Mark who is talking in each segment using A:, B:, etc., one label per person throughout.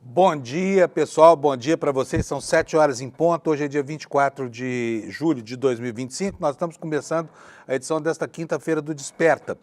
A: Bom dia, pessoal. Bom dia para vocês. São 7 horas em ponto. Hoje é dia 24 de julho de 2025. Nós estamos começando a edição desta quinta-feira do Desperta.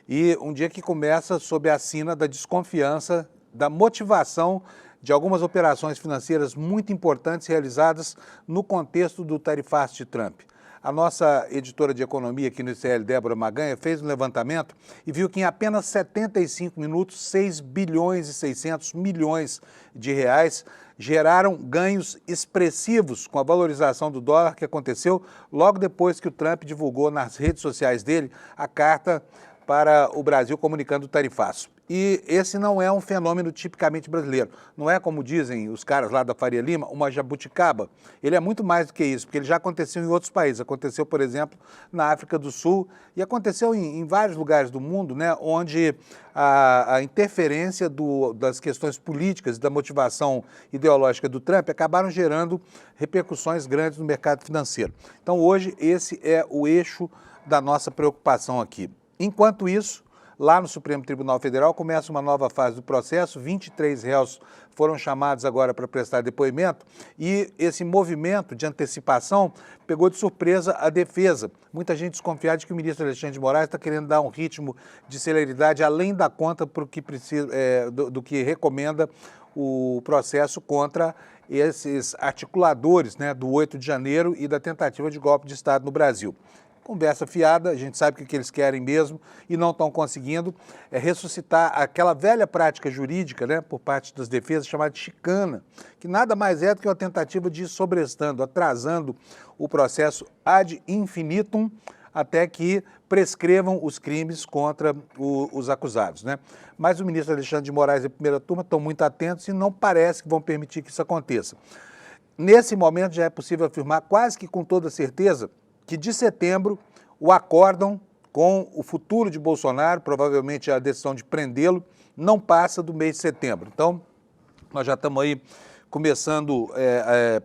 A: E um dia que começa sob a sina da desconfiança, da motivação de algumas operações financeiras muito importantes realizadas no contexto do tarifaço de Trump. A nossa editora de economia aqui no ICL, Débora Maganha, fez um levantamento e viu que em apenas 75 minutos, 6 bilhões e 600 milhões de reais geraram ganhos expressivos com a valorização do dólar que aconteceu logo depois que o Trump divulgou nas redes sociais dele a carta para o Brasil comunicando o tarifaço. E esse não é um fenômeno tipicamente brasileiro. Não é, como dizem os caras lá da Faria Lima, uma jabuticaba. Ele é muito mais do que isso, porque ele já aconteceu em outros países. Aconteceu, por exemplo, na África do Sul e aconteceu em vários lugares do mundo, né, onde a interferência das questões políticas e da motivação ideológica do Trump acabaram gerando repercussões grandes no mercado financeiro. Então, hoje, esse é o eixo da nossa preocupação aqui. Enquanto isso, lá no Supremo Tribunal Federal começa uma nova fase do processo, 23 réus foram chamados agora para prestar depoimento e esse movimento de antecipação pegou de surpresa a defesa. Muita gente desconfiada de que o ministro Alexandre de Moraes está querendo dar um ritmo de celeridade além da conta pro que precisa, do que recomenda o processo contra esses articuladores, né, do 8 de janeiro e da tentativa de golpe de Estado no Brasil. Conversa fiada, a gente sabe o que eles querem mesmo e não estão conseguindo, é ressuscitar aquela velha prática jurídica, né, por parte das defesas, chamada de chicana, que nada mais é do que uma tentativa de ir sobrestando, atrasando o processo ad infinitum, até que prescrevam os crimes contra os acusados, né? Mas o ministro Alexandre de Moraes e a primeira turma estão muito atentos e não parece que vão permitir que isso aconteça. Nesse momento já é possível afirmar quase que com toda certeza que de setembro o acórdão com o futuro de Bolsonaro, provavelmente a decisão de prendê-lo, não passa do mês de setembro. Então, nós já estamos aí começando,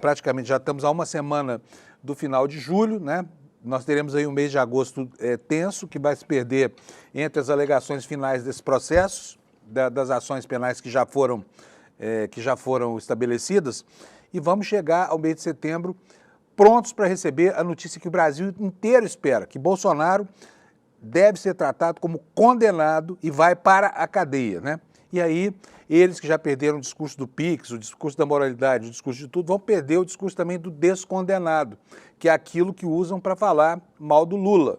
A: praticamente já estamos a uma semana do final de julho, né? Nós teremos aí um mês de agosto tenso, que vai se perder entre as alegações finais desses processos, das ações penais que já foram estabelecidas, e vamos chegar ao mês de setembro prontos para receber a notícia que o Brasil inteiro espera, que Bolsonaro deve ser tratado como condenado e vai para a cadeia, né? E aí, eles que já perderam o discurso do PIX, o discurso da moralidade, o discurso de tudo, vão perder o discurso também do descondenado, que é aquilo que usam para falar mal do Lula,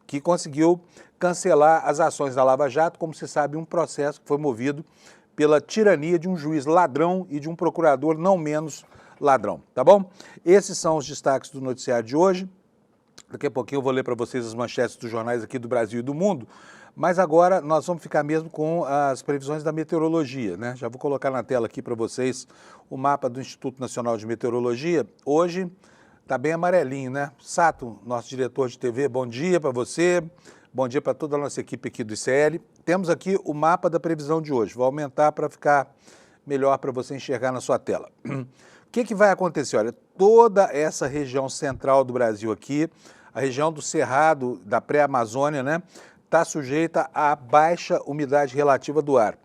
A: que conseguiu cancelar as ações da Lava Jato, como se sabe, um processo que foi movido pela tirania de um juiz ladrão e de um procurador não menos ladrão, tá bom? Esses são os destaques do noticiário de hoje. Daqui a pouquinho eu vou ler para vocês as manchetes dos jornais aqui do Brasil e do mundo, mas agora nós vamos ficar mesmo com as previsões da meteorologia, né? Já vou colocar na tela aqui para vocês o mapa do Instituto Nacional de Meteorologia. Hoje tá bem amarelinho, né? Sato, nosso diretor de TV, bom dia para você, bom dia para toda a nossa equipe aqui do ICL. Temos aqui o mapa da previsão de hoje, vou aumentar para ficar melhor para você enxergar na sua tela. O que vai acontecer? Olha, toda essa região central do Brasil aqui, a região do Cerrado, da pré-Amazônia, né, está sujeita a baixa umidade relativa do ar.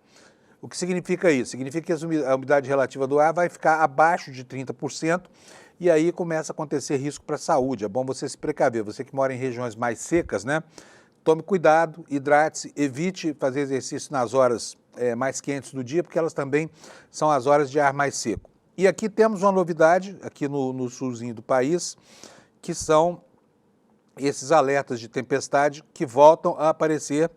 A: O que significa isso? Significa que a umidade relativa do ar vai ficar abaixo de 30% e aí começa a acontecer risco para a saúde. É bom você se precaver. Você que mora em regiões mais secas, né, tome cuidado, hidrate-se, evite fazer exercício nas horas mais quentes do dia, porque elas também são as horas de ar mais seco. E aqui temos uma novidade, aqui no sulzinho do país, que são esses alertas de tempestade que voltam a aparecer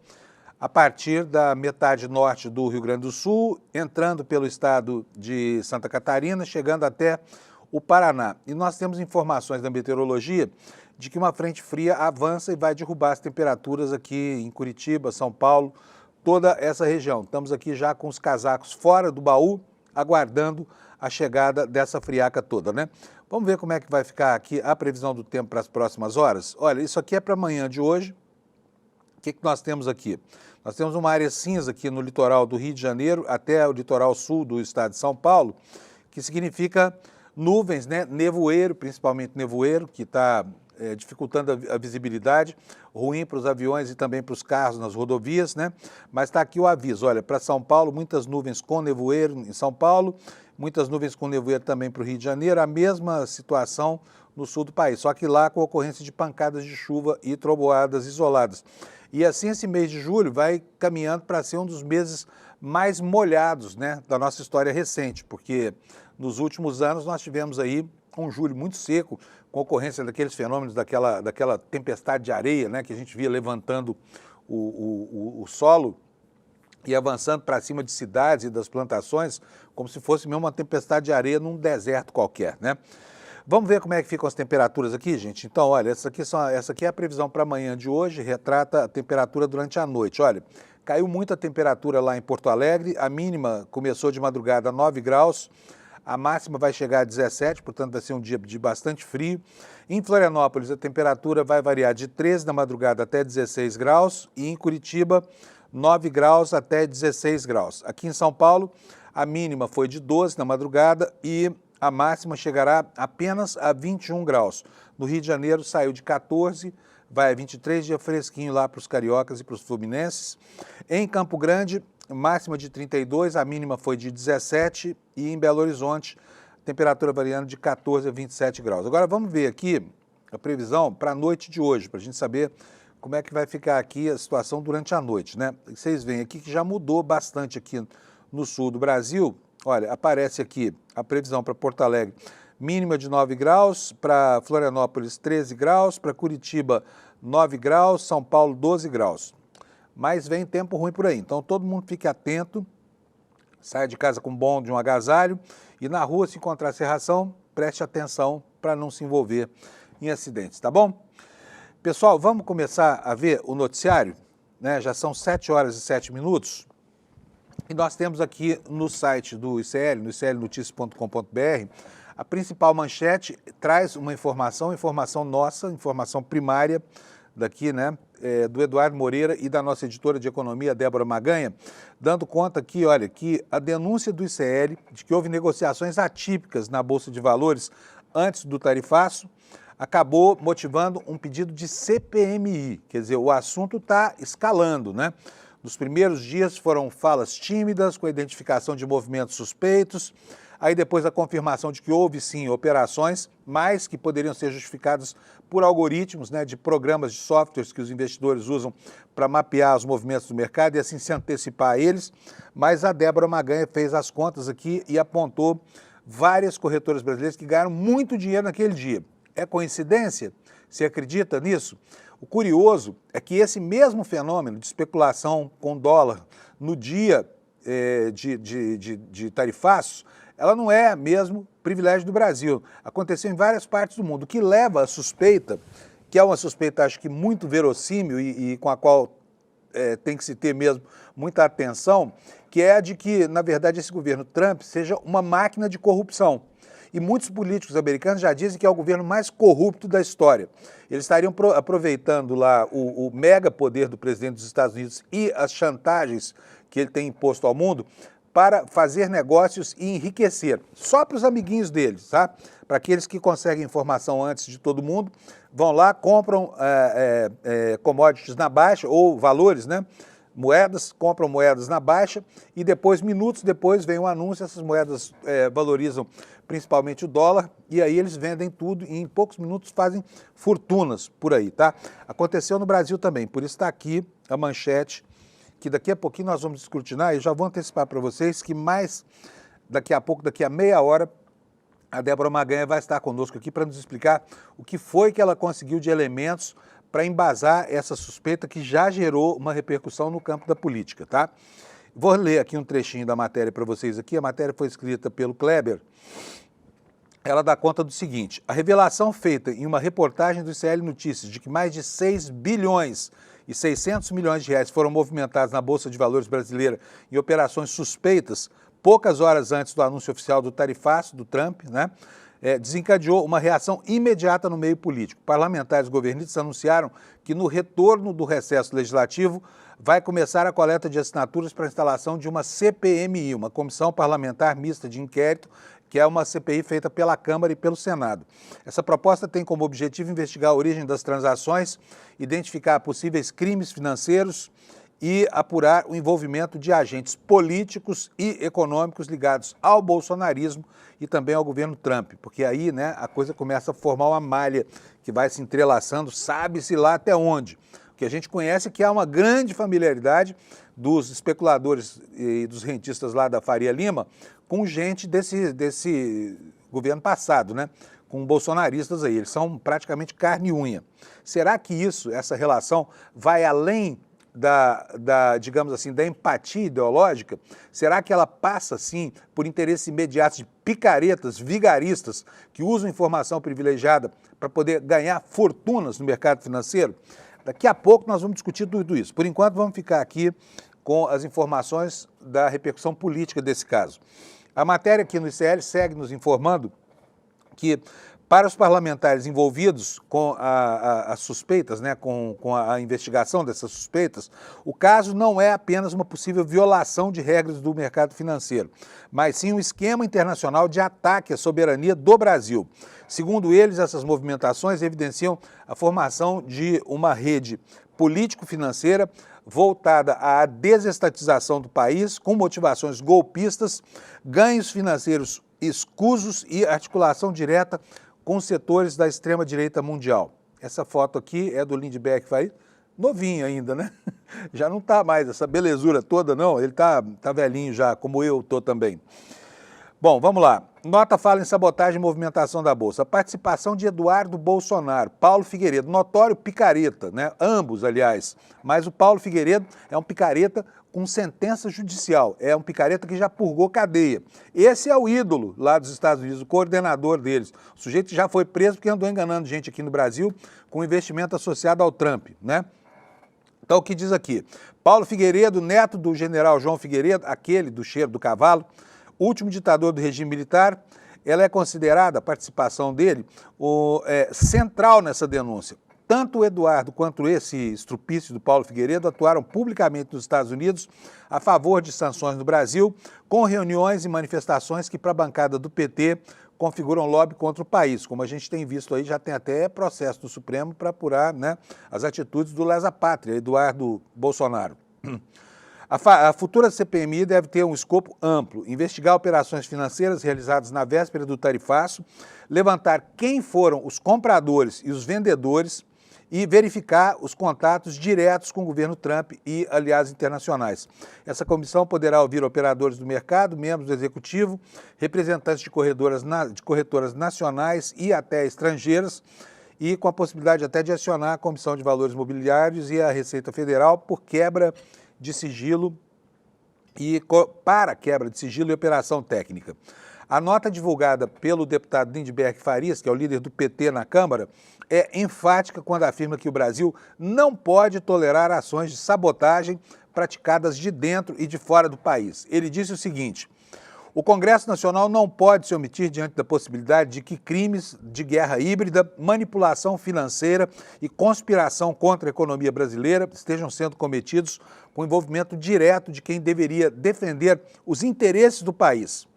A: a partir da metade norte do Rio Grande do Sul, entrando pelo estado de Santa Catarina, chegando até o Paraná. E nós temos informações da meteorologia de que uma frente fria avança e vai derrubar as temperaturas aqui em Curitiba, São Paulo, toda essa região. Estamos aqui já com os casacos fora do baú, aguardando a chegada dessa friaca toda, né? Vamos ver como é que vai ficar aqui a previsão do tempo para as próximas horas. Olha, isso aqui é para amanhã de hoje. O que nós temos aqui? Nós temos uma área cinza aqui no litoral do Rio de Janeiro até o litoral sul do estado de São Paulo, que significa nuvens, né? Nevoeiro, principalmente nevoeiro, que está dificultando a visibilidade, ruim para os aviões e também para os carros nas rodovias, né? Mas está aqui o aviso, olha, para São Paulo, muitas nuvens com nevoeiro em São Paulo, muitas nuvens com nevoeiro também para o Rio de Janeiro, a mesma situação no sul do país, só que lá com ocorrência de pancadas de chuva e trovoadas isoladas. E assim esse mês de julho vai caminhando para ser um dos meses mais molhados, né, da nossa história recente, porque nos últimos anos nós tivemos aí um julho muito seco, com ocorrência daqueles fenômenos, daquela tempestade de areia, né, que a gente via levantando o solo e avançando para cima de cidades e das plantações, como se fosse mesmo uma tempestade de areia num deserto qualquer, né? Vamos ver como é que ficam as temperaturas aqui, gente? Então, olha, essa aqui é a previsão para amanhã de hoje, retrata a temperatura durante a noite. Olha, caiu muito a temperatura lá em Porto Alegre, a mínima começou de madrugada a 9 graus, a máxima vai chegar a 17, portanto vai ser um dia de bastante frio. Em Florianópolis, a temperatura vai variar de 13 na madrugada até 16 graus e em Curitiba, 9 graus até 16 graus. Aqui em São Paulo, a mínima foi de 12 na madrugada e a máxima chegará apenas a 21 graus. No Rio de Janeiro saiu de 14, vai a 23, dia fresquinho lá para os cariocas e para os fluminenses. Em Campo Grande, máxima de 32, a mínima foi de 17 e em Belo Horizonte, temperatura variando de 14 a 27 graus. Agora vamos ver aqui a previsão para a noite de hoje, para a gente saber como é que vai ficar aqui a situação durante a noite, né? Vocês veem aqui que já mudou bastante aqui no sul do Brasil. Olha, aparece aqui a previsão para Porto Alegre, mínima de 9 graus, para Florianópolis 13 graus, para Curitiba 9 graus, São Paulo 12 graus. Mas vem tempo ruim por aí, então todo mundo fique atento, saia de casa com bonde, um agasalho e na rua se encontrar cerração, preste atenção para não se envolver em acidentes, tá bom? Pessoal, vamos começar a ver o noticiário, né? Já são 7 horas e 7 minutos. E nós temos aqui no site do ICL, no iclnoticias.com.br, a principal manchete traz uma informação nossa, informação primária daqui, né, do Eduardo Moreira e da nossa editora de economia, Débora Maganha, dando conta aqui, olha, que a denúncia do ICL de que houve negociações atípicas na Bolsa de Valores antes do tarifaço, acabou motivando um pedido de CPMI, quer dizer, o assunto está escalando, né? Nos primeiros dias foram falas tímidas, com a identificação de movimentos suspeitos, aí depois a confirmação de que houve sim operações, mas que poderiam ser justificadas por algoritmos, né, de programas de softwares que os investidores usam para mapear os movimentos do mercado e assim se antecipar a eles, mas a Débora Maganha fez as contas aqui e apontou várias corretoras brasileiras que ganharam muito dinheiro naquele dia. É coincidência? Você acredita nisso? O curioso é que esse mesmo fenômeno de especulação com dólar no dia de tarifaços, ela não é mesmo privilégio do Brasil. Aconteceu em várias partes do mundo, o que leva à suspeita, que é uma suspeita acho que muito verossímil e com a qual tem que se ter mesmo muita atenção, que é a de que, na verdade, esse governo Trump seja uma máquina de corrupção. E muitos políticos americanos já dizem que é o governo mais corrupto da história. Eles estariam aproveitando lá o mega poder do presidente dos Estados Unidos e as chantagens que ele tem imposto ao mundo para fazer negócios e enriquecer. Só para os amiguinhos deles, tá? Para aqueles que conseguem informação antes de todo mundo, vão lá, compram commodities na baixa, ou valores, né? Moedas, compram moedas na baixa e depois, minutos depois, vem um anúncio, essas moedas valorizam principalmente o dólar e aí eles vendem tudo e em poucos minutos fazem fortunas por aí, tá? Aconteceu no Brasil também, por isso está aqui a manchete, que daqui a pouquinho nós vamos descortinar e já vou antecipar para vocês que mais daqui a pouco, daqui a meia hora, a Débora Maganha vai estar conosco aqui para nos explicar o que foi que ela conseguiu de elementos para embasar essa suspeita que já gerou uma repercussão no campo da política, tá? Vou ler aqui um trechinho da matéria para vocês aqui. A matéria foi escrita pelo Kleber. Ela dá conta do seguinte: a revelação feita em uma reportagem do ICL Notícias de que mais de 6 bilhões e 600 milhões de reais foram movimentados na Bolsa de Valores brasileira em operações suspeitas, poucas horas antes do anúncio oficial do tarifaço do Trump, né? desencadeou uma reação imediata no meio político. Parlamentares governistas anunciaram que no retorno do recesso legislativo vai começar a coleta de assinaturas para a instalação de uma CPMI, uma Comissão Parlamentar Mista de Inquérito, que é uma CPI feita pela Câmara e pelo Senado. Essa proposta tem como objetivo investigar a origem das transações, identificar possíveis crimes financeiros e apurar o envolvimento de agentes políticos e econômicos ligados ao bolsonarismo e também ao governo Trump, porque aí, né, a coisa começa a formar uma malha que vai se entrelaçando, sabe-se lá até onde. O que a gente conhece é que há uma grande familiaridade dos especuladores e dos rentistas lá da Faria Lima com gente desse governo passado, né? Com bolsonaristas aí, eles são praticamente carne e unha. Será que essa relação vai além digamos assim, da empatia ideológica? Será que ela passa, sim, por interesses imediatos de picaretas, vigaristas, que usam informação privilegiada para poder ganhar fortunas no mercado financeiro? Daqui a pouco nós vamos discutir tudo isso. Por enquanto, vamos ficar aqui com as informações da repercussão política desse caso. A matéria aqui no ICL segue nos informando que, para os parlamentares envolvidos com as suspeitas, né, com a investigação dessas suspeitas, o caso não é apenas uma possível violação de regras do mercado financeiro, mas sim um esquema internacional de ataque à soberania do Brasil. Segundo eles, essas movimentações evidenciam a formação de uma rede político-financeira voltada à desestatização do país, com motivações golpistas, ganhos financeiros escusos e articulação direta com os setores da extrema-direita mundial. Essa foto aqui é do Lindbergh Farias, novinho ainda, né? Já não está mais essa belezura toda, não. Ele tá velhinho já, como eu estou também. Bom, vamos lá. Nota fala em sabotagem e movimentação da Bolsa. A participação de Eduardo Bolsonaro, Paulo Figueiredo, notório picareta, né? Ambos, aliás. Mas o Paulo Figueiredo é um picareta com sentença judicial. É um picareta que já purgou cadeia. Esse é o ídolo lá dos Estados Unidos, o coordenador deles. O sujeito já foi preso porque andou enganando gente aqui no Brasil com investimento associado ao Trump, né? Então, o que diz aqui? Paulo Figueiredo, neto do general João Figueiredo, aquele do cheiro do cavalo, último ditador do regime militar, ela é considerada, a participação dele, central nessa denúncia. Tanto o Eduardo quanto esse estrupício do Paulo Figueiredo atuaram publicamente nos Estados Unidos a favor de sanções no Brasil, com reuniões e manifestações que, para a bancada do PT, configuram lobby contra o país. Como a gente tem visto aí, já tem até processo do Supremo para apurar, né, as atitudes do lesa-pátria, Eduardo Bolsonaro. A futura CPMI deve ter um escopo amplo, investigar operações financeiras realizadas na véspera do tarifaço, levantar quem foram os compradores e os vendedores e verificar os contatos diretos com o governo Trump e aliados internacionais. Essa comissão poderá ouvir operadores do mercado, membros do executivo, representantes de corretoras nacionais e até estrangeiras, e com a possibilidade até de acionar a Comissão de Valores Mobiliários e a Receita Federal por quebra de sigilo para quebra de sigilo e operação técnica. A nota divulgada pelo deputado Lindbergh Farias, que é o líder do PT na Câmara, é enfática quando afirma que o Brasil não pode tolerar ações de sabotagem praticadas de dentro e de fora do país. Ele disse o seguinte: o Congresso Nacional não pode se omitir diante da possibilidade de que crimes de guerra híbrida, manipulação financeira e conspiração contra a economia brasileira estejam sendo cometidos com envolvimento direto de quem deveria defender os interesses do país.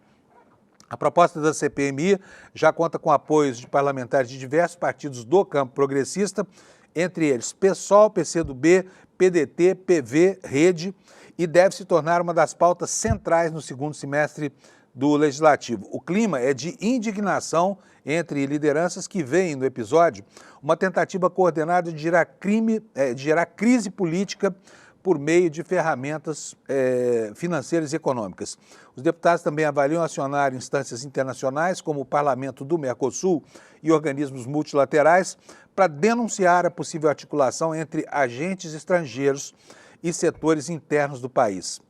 A: A proposta da CPMI já conta com apoios de parlamentares de diversos partidos do campo progressista, entre eles PSOL, PCdoB, PDT, PV, Rede, e deve se tornar uma das pautas centrais no segundo semestre do Legislativo. O clima é de indignação entre lideranças que veem no episódio uma tentativa coordenada de gerar crise política por meio de ferramentas financeiras e econômicas. Os deputados também avaliam acionar instâncias internacionais, como o Parlamento do Mercosul e organismos multilaterais, para denunciar a possível articulação entre agentes estrangeiros e setores internos do país.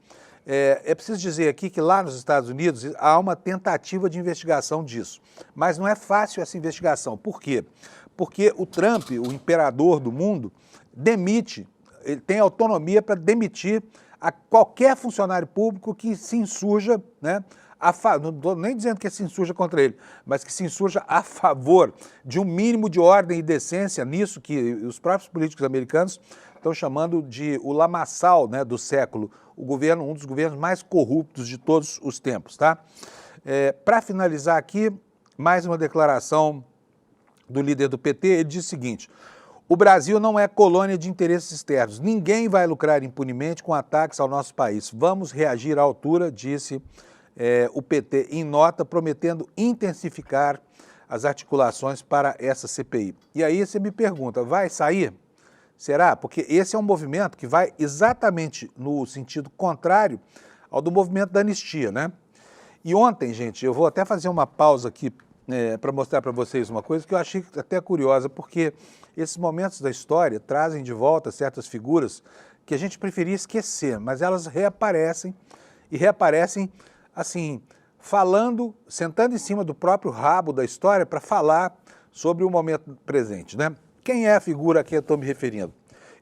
A: É preciso dizer aqui que lá nos Estados Unidos há uma tentativa de investigação disso, mas não é fácil essa investigação. Por quê? Porque o Trump, o imperador do mundo, ele tem autonomia para demitir a qualquer funcionário público que se insurja, né? Não estou nem dizendo que se insurja contra ele, mas que se insurja a favor de um mínimo de ordem e decência nisso que os próprios políticos americanos estão chamando de o lamaçal, né, do século, o governo, um dos governos mais corruptos de todos os tempos, tá? Para finalizar aqui, mais uma declaração do líder do PT, ele diz o seguinte: o Brasil não é colônia de interesses externos, ninguém vai lucrar impunemente com ataques ao nosso país. Vamos reagir à altura, disse o PT em nota, prometendo intensificar as articulações para essa CPI. E aí você me pergunta, vai sair? Será? Porque esse é um movimento que vai exatamente no sentido contrário ao do movimento da anistia, né? E ontem, gente, eu vou até fazer uma pausa aqui para mostrar para vocês uma coisa que eu achei até curiosa, porque esses momentos da história trazem de volta certas figuras que a gente preferia esquecer, mas elas reaparecem, e reaparecem assim, falando, sentando em cima do próprio rabo da história para falar sobre o momento presente, né? Quem é a figura a que eu estou me referindo?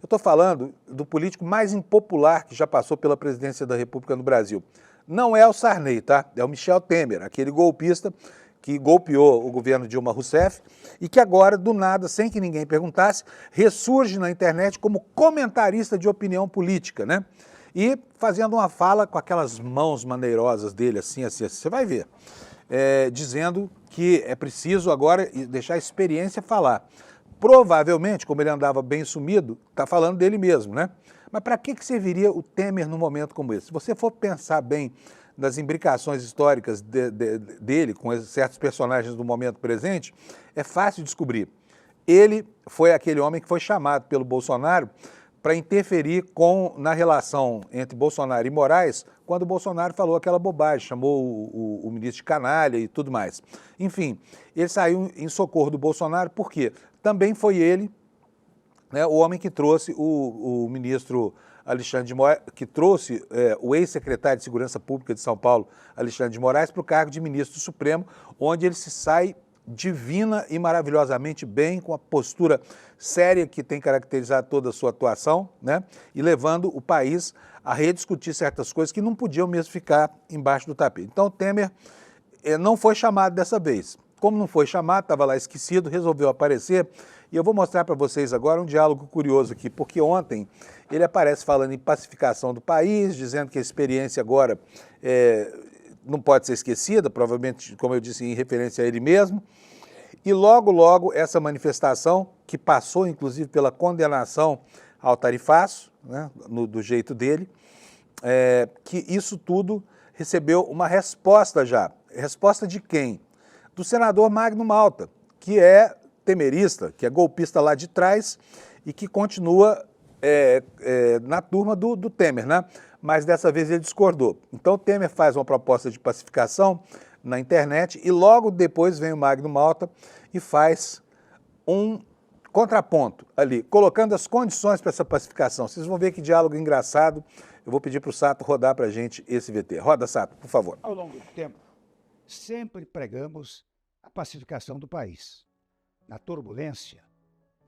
A: Eu estou falando do político mais impopular que já passou pela presidência da República no Brasil. Não é o Sarney, tá? É o Michel Temer, aquele golpista que golpeou o governo Dilma Rousseff e que agora, do nada, sem que ninguém perguntasse, ressurge na internet como comentarista de opinião política, né? E fazendo uma fala com aquelas mãos maneirosas dele, assim, você vai ver, dizendo que é preciso agora deixar a experiência falar. Provavelmente, como ele andava bem sumido, está falando dele mesmo, né? Mas para que serviria o Temer num momento como esse? Se você for pensar bem das imbricações históricas dele com certos personagens do momento presente, é fácil descobrir. Ele foi aquele homem que foi chamado pelo Bolsonaro para interferir na relação entre Bolsonaro e Moraes, quando o Bolsonaro falou aquela bobagem, chamou o ministro de canalha e tudo mais. Enfim, ele saiu em socorro do Bolsonaro, por quê? Também foi ele, né, o homem que trouxe o ministro Alexandre de Moraes, que trouxe o ex-secretário de Segurança Pública de São Paulo, Alexandre de Moraes, para o cargo de ministro do Supremo, onde ele se sai divina e maravilhosamente bem, com a postura séria que tem caracterizado toda a sua atuação, né? E levando o país a rediscutir certas coisas que não podiam mesmo ficar embaixo do tapete. Então, o Temer não foi chamado dessa vez. Como não foi chamado, estava lá esquecido, resolveu aparecer. E eu vou mostrar para vocês agora um diálogo curioso aqui, porque ontem ele aparece falando em pacificação do país, dizendo que a experiência agora não pode ser esquecida, provavelmente, como eu disse, em referência a ele mesmo. E logo, logo, essa manifestação, que passou, inclusive, pela condenação ao tarifaço, né, do jeito dele, que isso tudo recebeu uma resposta já. Resposta de quem? Do senador Magno Malta, que é temerista, que é golpista lá de trás e que continua na turma do Temer, né? Mas dessa vez ele discordou. Então o Temer faz uma proposta de pacificação na internet e logo depois vem o Magno Malta e faz um contraponto ali, colocando as condições para essa pacificação. Vocês vão ver que diálogo engraçado. Eu vou pedir para o Sato rodar para a gente esse VT. Roda, Sato, por favor.
B: Ao longo do tempo, sempre pregamos a pacificação do país. Na turbulência,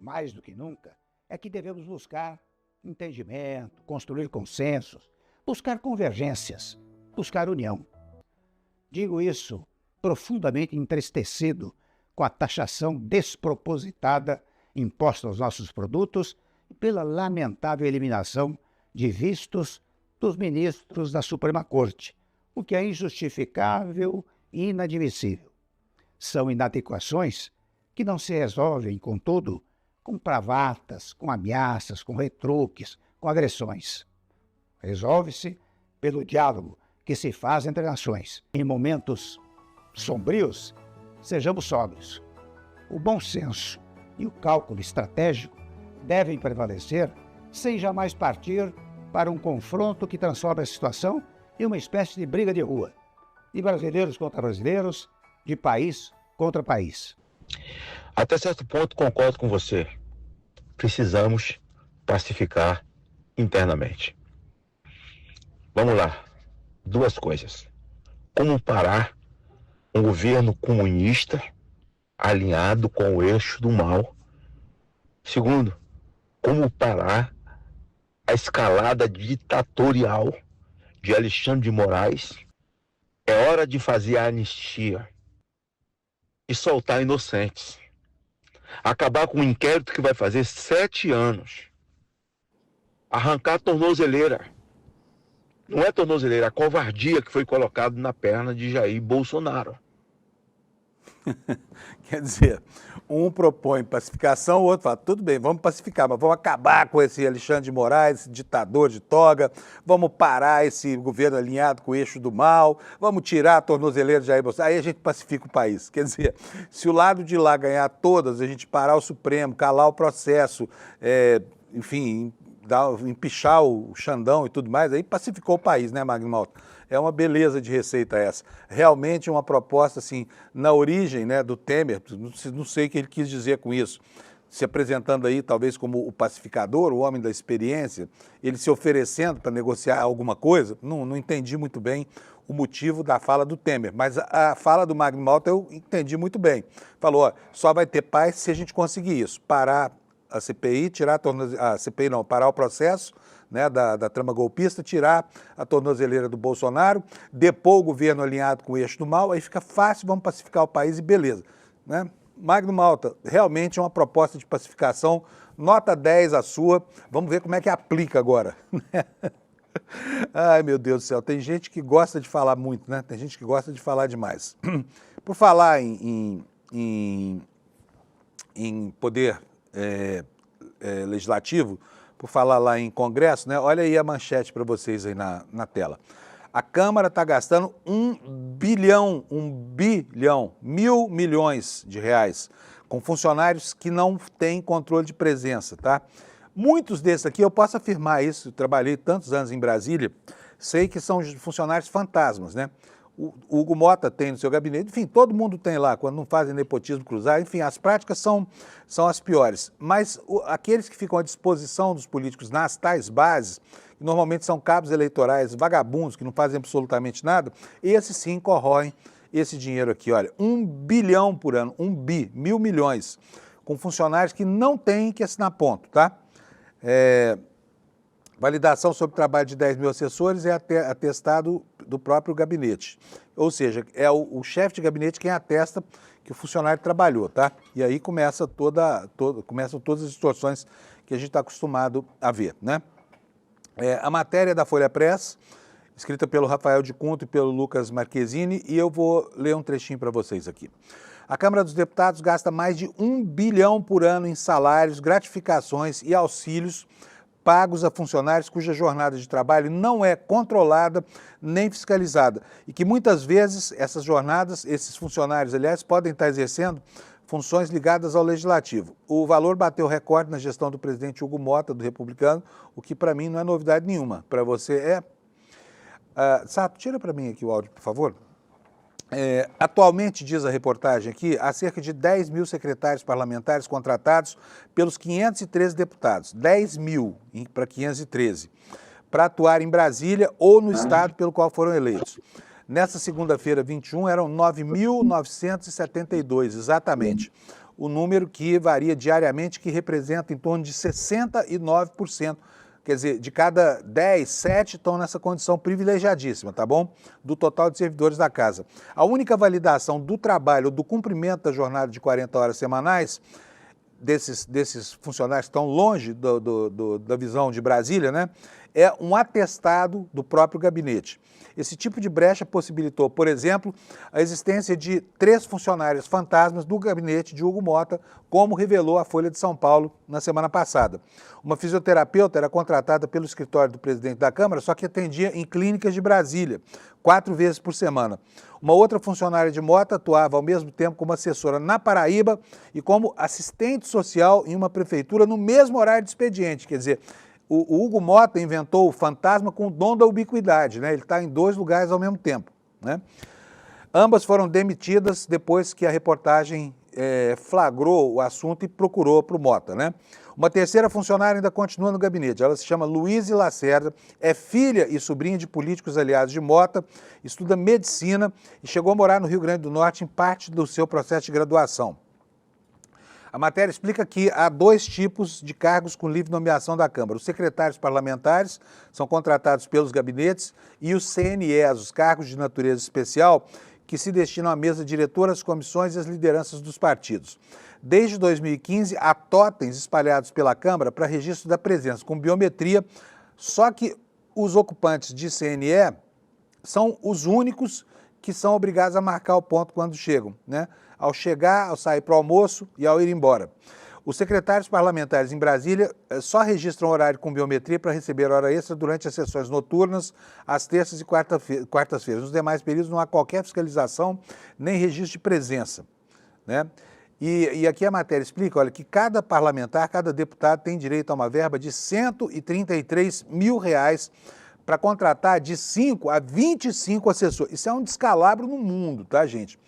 B: mais do que nunca, é que devemos buscar entendimento, construir consensos, buscar convergências, buscar união. Digo isso profundamente entristecido com a taxação despropositada imposta aos nossos produtos e pela lamentável eliminação de vistos dos ministros da Suprema Corte, o que é injustificável e inadmissível. São inadequações que não se resolvem, contudo, com bravatas, com ameaças, com retruques, com agressões. Resolve-se pelo diálogo que se faz entre nações. Em momentos sombrios, sejamos sóbrios. O bom senso e o cálculo estratégico devem prevalecer sem jamais partir para um confronto que transforme a situação em uma espécie de briga de rua, de brasileiros contra brasileiros, de país contra país.
C: Até certo ponto concordo com você. Precisamos pacificar internamente. Vamos lá. Duas coisas. Como parar um governo comunista alinhado com o eixo do mal? Segundo, como parar a escalada ditatorial de Alexandre de Moraes. É hora de fazer a anistia e soltar inocentes. Acabar com um inquérito que vai fazer 7 anos. Arrancar a tornozeleira. Não é tornozeleira, a covardia que foi colocada na perna de Jair Bolsonaro.
A: Quer dizer, um propõe pacificação, o outro fala, tudo bem, vamos pacificar, mas vamos acabar com esse Alexandre de Moraes, esse ditador de toga, vamos parar esse governo alinhado com o eixo do mal, vamos tirar a tornozeleira de Jair Bolsonaro, aí a gente pacifica o país. Quer dizer, se o lado de lá ganhar todas, a gente parar o Supremo, calar o processo, enfim, empichar o Xandão e tudo mais, aí pacificou o país, né, Magno Malta? É uma beleza de receita essa. Realmente uma proposta, assim, na origem, né, do Temer, não sei o que ele quis dizer com isso, se apresentando aí talvez como o pacificador, o homem da experiência, ele se oferecendo para negociar alguma coisa, não entendi muito bem o motivo da fala do Temer, mas a fala do Magno Malta eu entendi muito bem. Falou, ó, só vai ter paz se a gente conseguir isso, parar a CPI, parar o processo, né, da trama golpista, tirar a tornozeleira do Bolsonaro, depor o governo alinhado com o eixo do mal, aí fica fácil, vamos pacificar o país e beleza. Né? Magno Malta, realmente é uma proposta de pacificação, nota 10 a sua, vamos ver como é que aplica agora. Ai, meu Deus do céu, tem gente que gosta de falar muito, né? Tem gente que gosta de falar demais. Por falar em poder legislativo, por falar lá em Congresso, né? Olha aí a manchete para vocês aí na tela. A Câmara está gastando 1 bilhão, 1.000 milhões de reais com funcionários que não têm controle de presença, tá? Muitos desses aqui, eu posso afirmar isso, trabalhei tantos anos em Brasília, sei que são funcionários fantasmas, né? O Hugo Mota tem no seu gabinete, enfim, todo mundo tem lá, quando não fazem nepotismo cruzado, enfim, as práticas são as piores. Mas aqueles que ficam à disposição dos políticos nas tais bases, que normalmente são cabos eleitorais vagabundos, que não fazem absolutamente nada, esses sim corroem esse dinheiro aqui, olha, 1 bilhão por ano, 1.000 milhões, com funcionários que não têm que assinar ponto, tá? Validação sobre o trabalho de 10 mil assessores é atestado do próprio gabinete. Ou seja, é o chefe de gabinete quem atesta que o funcionário trabalhou, tá? E aí começam todas as distorções que a gente está acostumado a ver, né? A matéria da Folha Press, escrita pelo Rafael de Cunto e pelo Lucas Marquezine, e eu vou ler um trechinho para vocês aqui. A Câmara dos Deputados gasta mais de 1 bilhão por ano em salários, gratificações e auxílios pagos a funcionários cuja jornada de trabalho não é controlada nem fiscalizada e que muitas vezes essas jornadas, esses funcionários, aliás, podem estar exercendo funções ligadas ao Legislativo. O valor bateu recorde na gestão do presidente Hugo Mota, do Republicano, o que para mim não é novidade nenhuma. Para você é... Sato, tira para mim aqui o áudio, por favor. Atualmente, diz a reportagem aqui, há cerca de 10 mil secretários parlamentares contratados pelos 513 deputados, 10 mil para 513, para atuar em Brasília ou no estado pelo qual foram eleitos. Nessa segunda-feira, 21, eram 9.972, exatamente, o número que varia diariamente, que representa em torno de 69%. Quer dizer, de cada 10, 7 estão nessa condição privilegiadíssima, tá bom? Do total de servidores da casa. A única validação do trabalho, do cumprimento da jornada de 40 horas semanais, desses funcionários que estão longe da visão de Brasília, né? É um atestado do próprio gabinete. Esse tipo de brecha possibilitou, por exemplo, a existência de 3 funcionários fantasmas do gabinete de Hugo Mota, como revelou a Folha de São Paulo na semana passada. Uma fisioterapeuta era contratada pelo escritório do presidente da Câmara, só que atendia em clínicas de Brasília, 4 vezes por semana. Uma outra funcionária de Mota atuava ao mesmo tempo como assessora na Paraíba e como assistente social em uma prefeitura no mesmo horário de expediente, quer dizer, o Hugo Mota inventou o fantasma com o dom da ubiquidade, né? Ele está em 2 lugares ao mesmo tempo, né? Ambas foram demitidas depois que a reportagem flagrou o assunto e procurou para o Mota, né? Uma terceira funcionária ainda continua no gabinete. Ela se chama Luíse Lacerda, é filha e sobrinha de políticos aliados de Mota, estuda medicina e chegou a morar no Rio Grande do Norte em parte do seu processo de graduação. A matéria explica que há dois tipos de cargos com livre nomeação da Câmara. Os secretários parlamentares são contratados pelos gabinetes e os CNEs, os cargos de natureza especial, que se destinam à mesa diretora, às comissões e às lideranças dos partidos. Desde 2015, há totens espalhados pela Câmara para registro da presença, com biometria, só que os ocupantes de CNE são os únicos que são obrigados a marcar o ponto quando chegam, né? Ao chegar, ao sair para o almoço e ao ir embora. Os secretários parlamentares em Brasília só registram horário com biometria para receber hora extra durante as sessões noturnas, às terças e quartas-feiras. Nos demais períodos não há qualquer fiscalização nem registro de presença, né? E aqui a matéria explica, olha, que cada parlamentar, cada deputado tem direito a uma verba de R$ 133 mil para contratar de 5 a 25 assessores. Isso é um descalabro no mundo, tá, gente?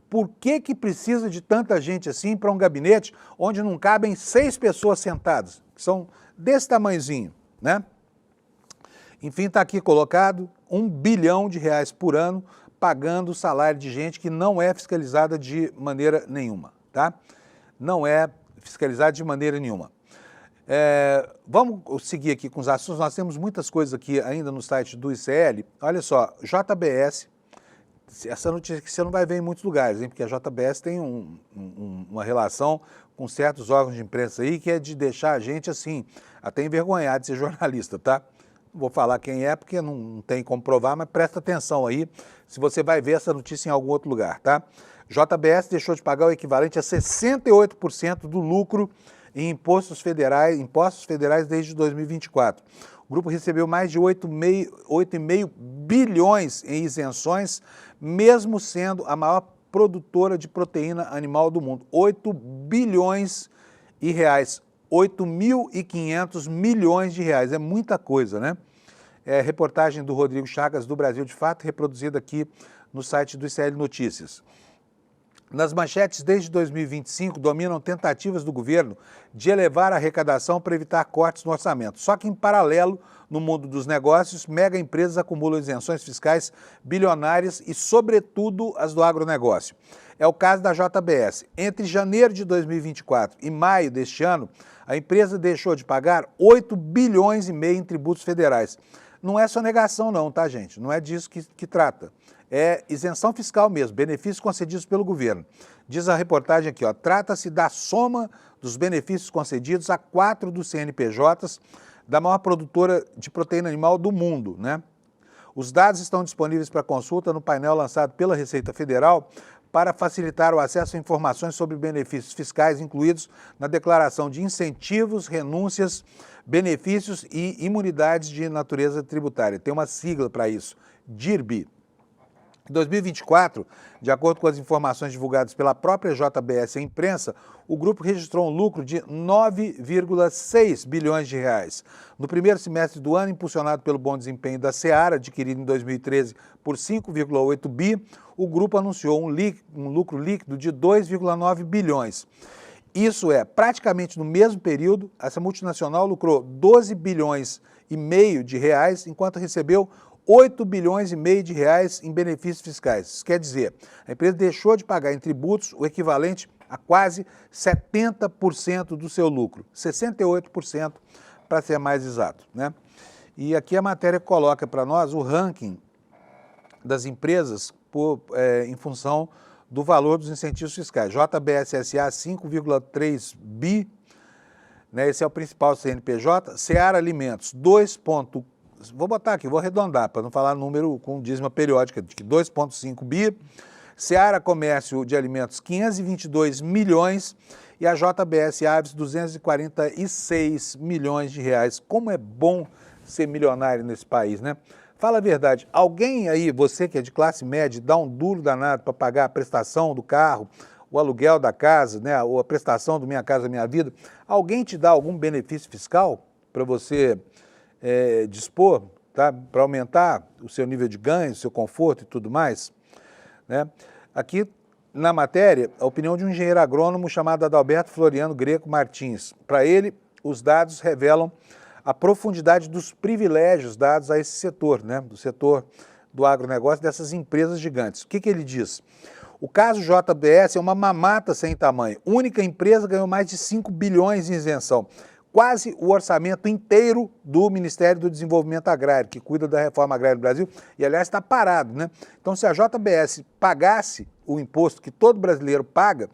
A: Por que precisa de tanta gente assim para um gabinete onde não cabem 6 pessoas sentadas, que são desse tamanhozinho, né? Enfim, está aqui colocado R$ 1 bilhão por ano pagando o salário de gente que não é fiscalizada de maneira nenhuma, tá? Não é fiscalizada de maneira nenhuma. Vamos seguir aqui com os assuntos. Nós temos muitas coisas aqui ainda no site do ICL. Olha só, JBS, essa notícia que você não vai ver em muitos lugares, hein? Porque a JBS tem uma relação com certos órgãos de imprensa aí que é de deixar a gente assim, até envergonhado de ser jornalista, tá? Não vou falar quem é porque não tem como provar, mas presta atenção aí se você vai ver essa notícia em algum outro lugar, tá? JBS deixou de pagar o equivalente a 68% do lucro em impostos federais desde 2024. O grupo recebeu mais de 8,5 bilhões em isenções, mesmo sendo a maior produtora de proteína animal do mundo. 8 bilhões de reais, 8.500 milhões de reais, é muita coisa, né? É reportagem do Rodrigo Chagas, do Brasil de Fato, reproduzida aqui no site do ICL Notícias. Nas manchetes, desde 2025, dominam tentativas do governo de elevar a arrecadação para evitar cortes no orçamento. Só que, em paralelo, no mundo dos negócios, mega empresas acumulam isenções fiscais bilionárias e, sobretudo, as do agronegócio. É o caso da JBS. Entre janeiro de 2024 e maio deste ano, a empresa deixou de pagar 8 bilhões e meio em tributos federais. Não é sonegação não, tá, gente? Não é disso que trata. É isenção fiscal mesmo, benefícios concedidos pelo governo. Diz a reportagem aqui, ó, trata-se da soma dos benefícios concedidos a 4 dos CNPJs da maior produtora de proteína animal do mundo, né? Os dados estão disponíveis para consulta no painel lançado pela Receita Federal para facilitar o acesso a informações sobre benefícios fiscais incluídos na declaração de incentivos, renúncias, benefícios e imunidades de natureza tributária. Tem uma sigla para isso, DIRB. Em 2024, de acordo com as informações divulgadas pela própria JBS à imprensa, o grupo registrou um lucro de 9,6 bilhões de reais. No primeiro semestre do ano, impulsionado pelo bom desempenho da Seara, adquirido em 2013 por 5,8 bi, o grupo anunciou um lucro líquido de 2,9 bilhões. Isso é, praticamente no mesmo período, essa multinacional lucrou 12 bilhões e meio de reais, enquanto recebeu 8 bilhões e meio de reais em benefícios fiscais. Isso quer dizer, a empresa deixou de pagar em tributos o equivalente a quase 70% do seu lucro, 68% para ser mais exato, né? E aqui a matéria coloca para nós o ranking das empresas em função do valor dos incentivos fiscais. JBS SA 5,3 bi, né? Esse é o principal CNPJ. Seara Alimentos 2,4, vou botar aqui, vou arredondar, para não falar número com dízima periódica, de 2,5 bi. Seara Comércio de Alimentos, 522 milhões. E a JBS Aves, 246 milhões de reais. Como é bom ser milionário nesse país, né? Fala a verdade, alguém aí, você que é de classe média, dá um duro danado para pagar a prestação do carro, o aluguel da casa, né, ou a prestação do Minha Casa Minha Vida, alguém te dá algum benefício fiscal para você dispor, tá? Para aumentar o seu nível de ganho, o seu conforto e tudo mais, né? Aqui na matéria, a opinião de um engenheiro agrônomo chamado Adalberto Floriano Greco Martins. Para ele, os dados revelam a profundidade dos privilégios dados a esse setor, né? Do setor do agronegócio, dessas empresas gigantes. O que ele diz? O caso JBS é uma mamata sem tamanho. Única empresa ganhou mais de 5 bilhões em isenção. Quase o orçamento inteiro do Ministério do Desenvolvimento Agrário, que cuida da reforma agrária no Brasil, e aliás está parado, né? Então, se a JBS pagasse o imposto que todo brasileiro paga,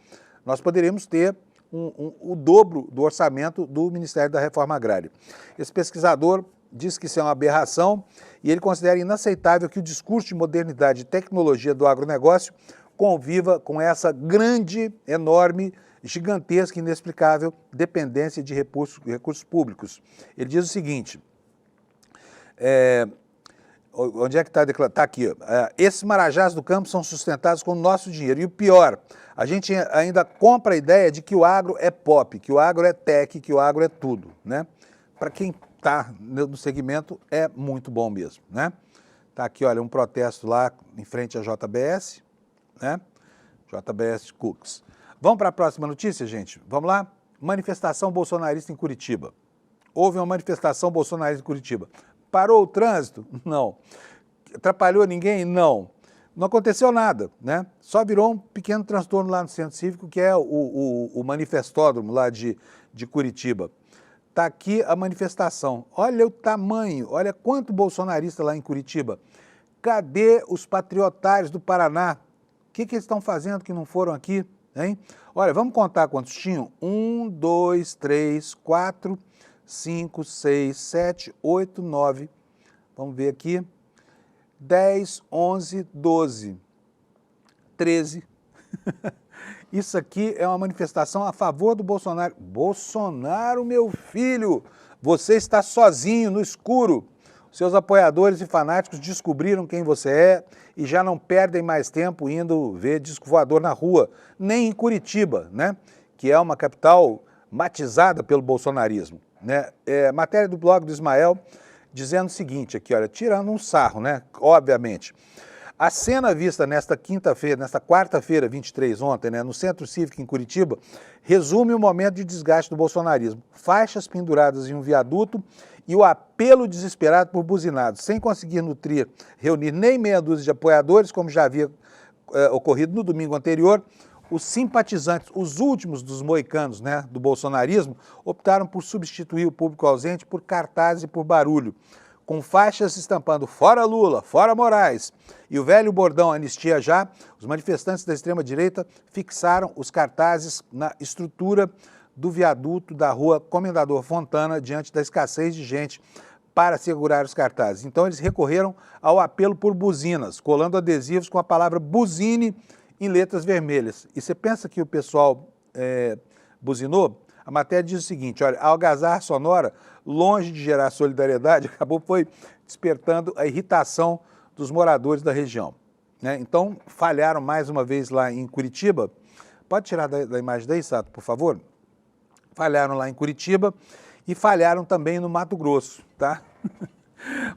A: nós poderíamos ter o dobro do orçamento do Ministério da Reforma Agrária. Esse pesquisador diz que isso é uma aberração e ele considera inaceitável que o discurso de modernidade e tecnologia do agronegócio conviva com essa grande, enorme, gigantesca e inexplicável dependência de recursos públicos. Ele diz o seguinte, onde é que está declarado? Está aqui, ó. Esses marajás do campo são sustentados com o nosso dinheiro. E o pior, a gente ainda compra a ideia de que o agro é pop, que o agro é tech, que o agro é tudo, né? Para quem está no segmento, é muito bom mesmo, né? Está aqui, olha, um protesto lá em frente à JBS, né? JBS Cooks. Vamos para a próxima notícia, gente? Vamos lá? Manifestação bolsonarista em Curitiba. Houve uma manifestação bolsonarista em Curitiba. Parou o trânsito? Não. Atrapalhou ninguém? Não. Não aconteceu nada, né? Só virou um pequeno transtorno lá no Centro Cívico, que é o manifestódromo lá de Curitiba. Está aqui a manifestação. Olha o tamanho, olha quanto bolsonarista lá em Curitiba. Cadê os patriotários do Paraná? O que eles estão fazendo que não foram aqui, hein? Olha, vamos contar quantos tinham? 1, 2, 3, 4, 5, 6, 7, 8, 9. Vamos ver aqui. 10, 11, 12, 13. Isso aqui é uma manifestação a favor do Bolsonaro. Bolsonaro, meu filho, você está sozinho no escuro. Seus apoiadores e fanáticos descobriram quem você é e já não perdem mais tempo indo ver disco voador na rua, nem em Curitiba, né? Que é uma capital matizada pelo bolsonarismo, né? Matéria do blog do Ismael dizendo o seguinte aqui, olha, tirando um sarro, né? Obviamente. A cena vista nesta quinta-feira, nesta quarta-feira, 23, ontem, né, no Centro Cívico em Curitiba, resume o momento de desgaste do bolsonarismo. Faixas penduradas em um viaduto e o apelo desesperado por buzinados, sem conseguir reunir nem meia dúzia de apoiadores, como já havia ocorrido no domingo anterior. Os simpatizantes, os últimos dos moicanos, né, do bolsonarismo, optaram por substituir o público ausente por cartazes e por barulho, com faixas estampando fora Lula, fora Moraes. E o velho bordão anistia já, os manifestantes da extrema-direita fixaram os cartazes na estrutura do viaduto da rua Comendador Fontana, diante da escassez de gente para segurar os cartazes. Então eles recorreram ao apelo por buzinas, colando adesivos com a palavra buzine em letras vermelhas. E você pensa que o pessoal buzinou? A matéria diz o seguinte, olha, a algazarra sonora, longe de gerar solidariedade, foi despertando a irritação dos moradores da região, né? Então, falharam mais uma vez lá em Curitiba. Pode tirar da imagem daí, Sato, por favor? Falharam lá em Curitiba e falharam também no Mato Grosso, tá?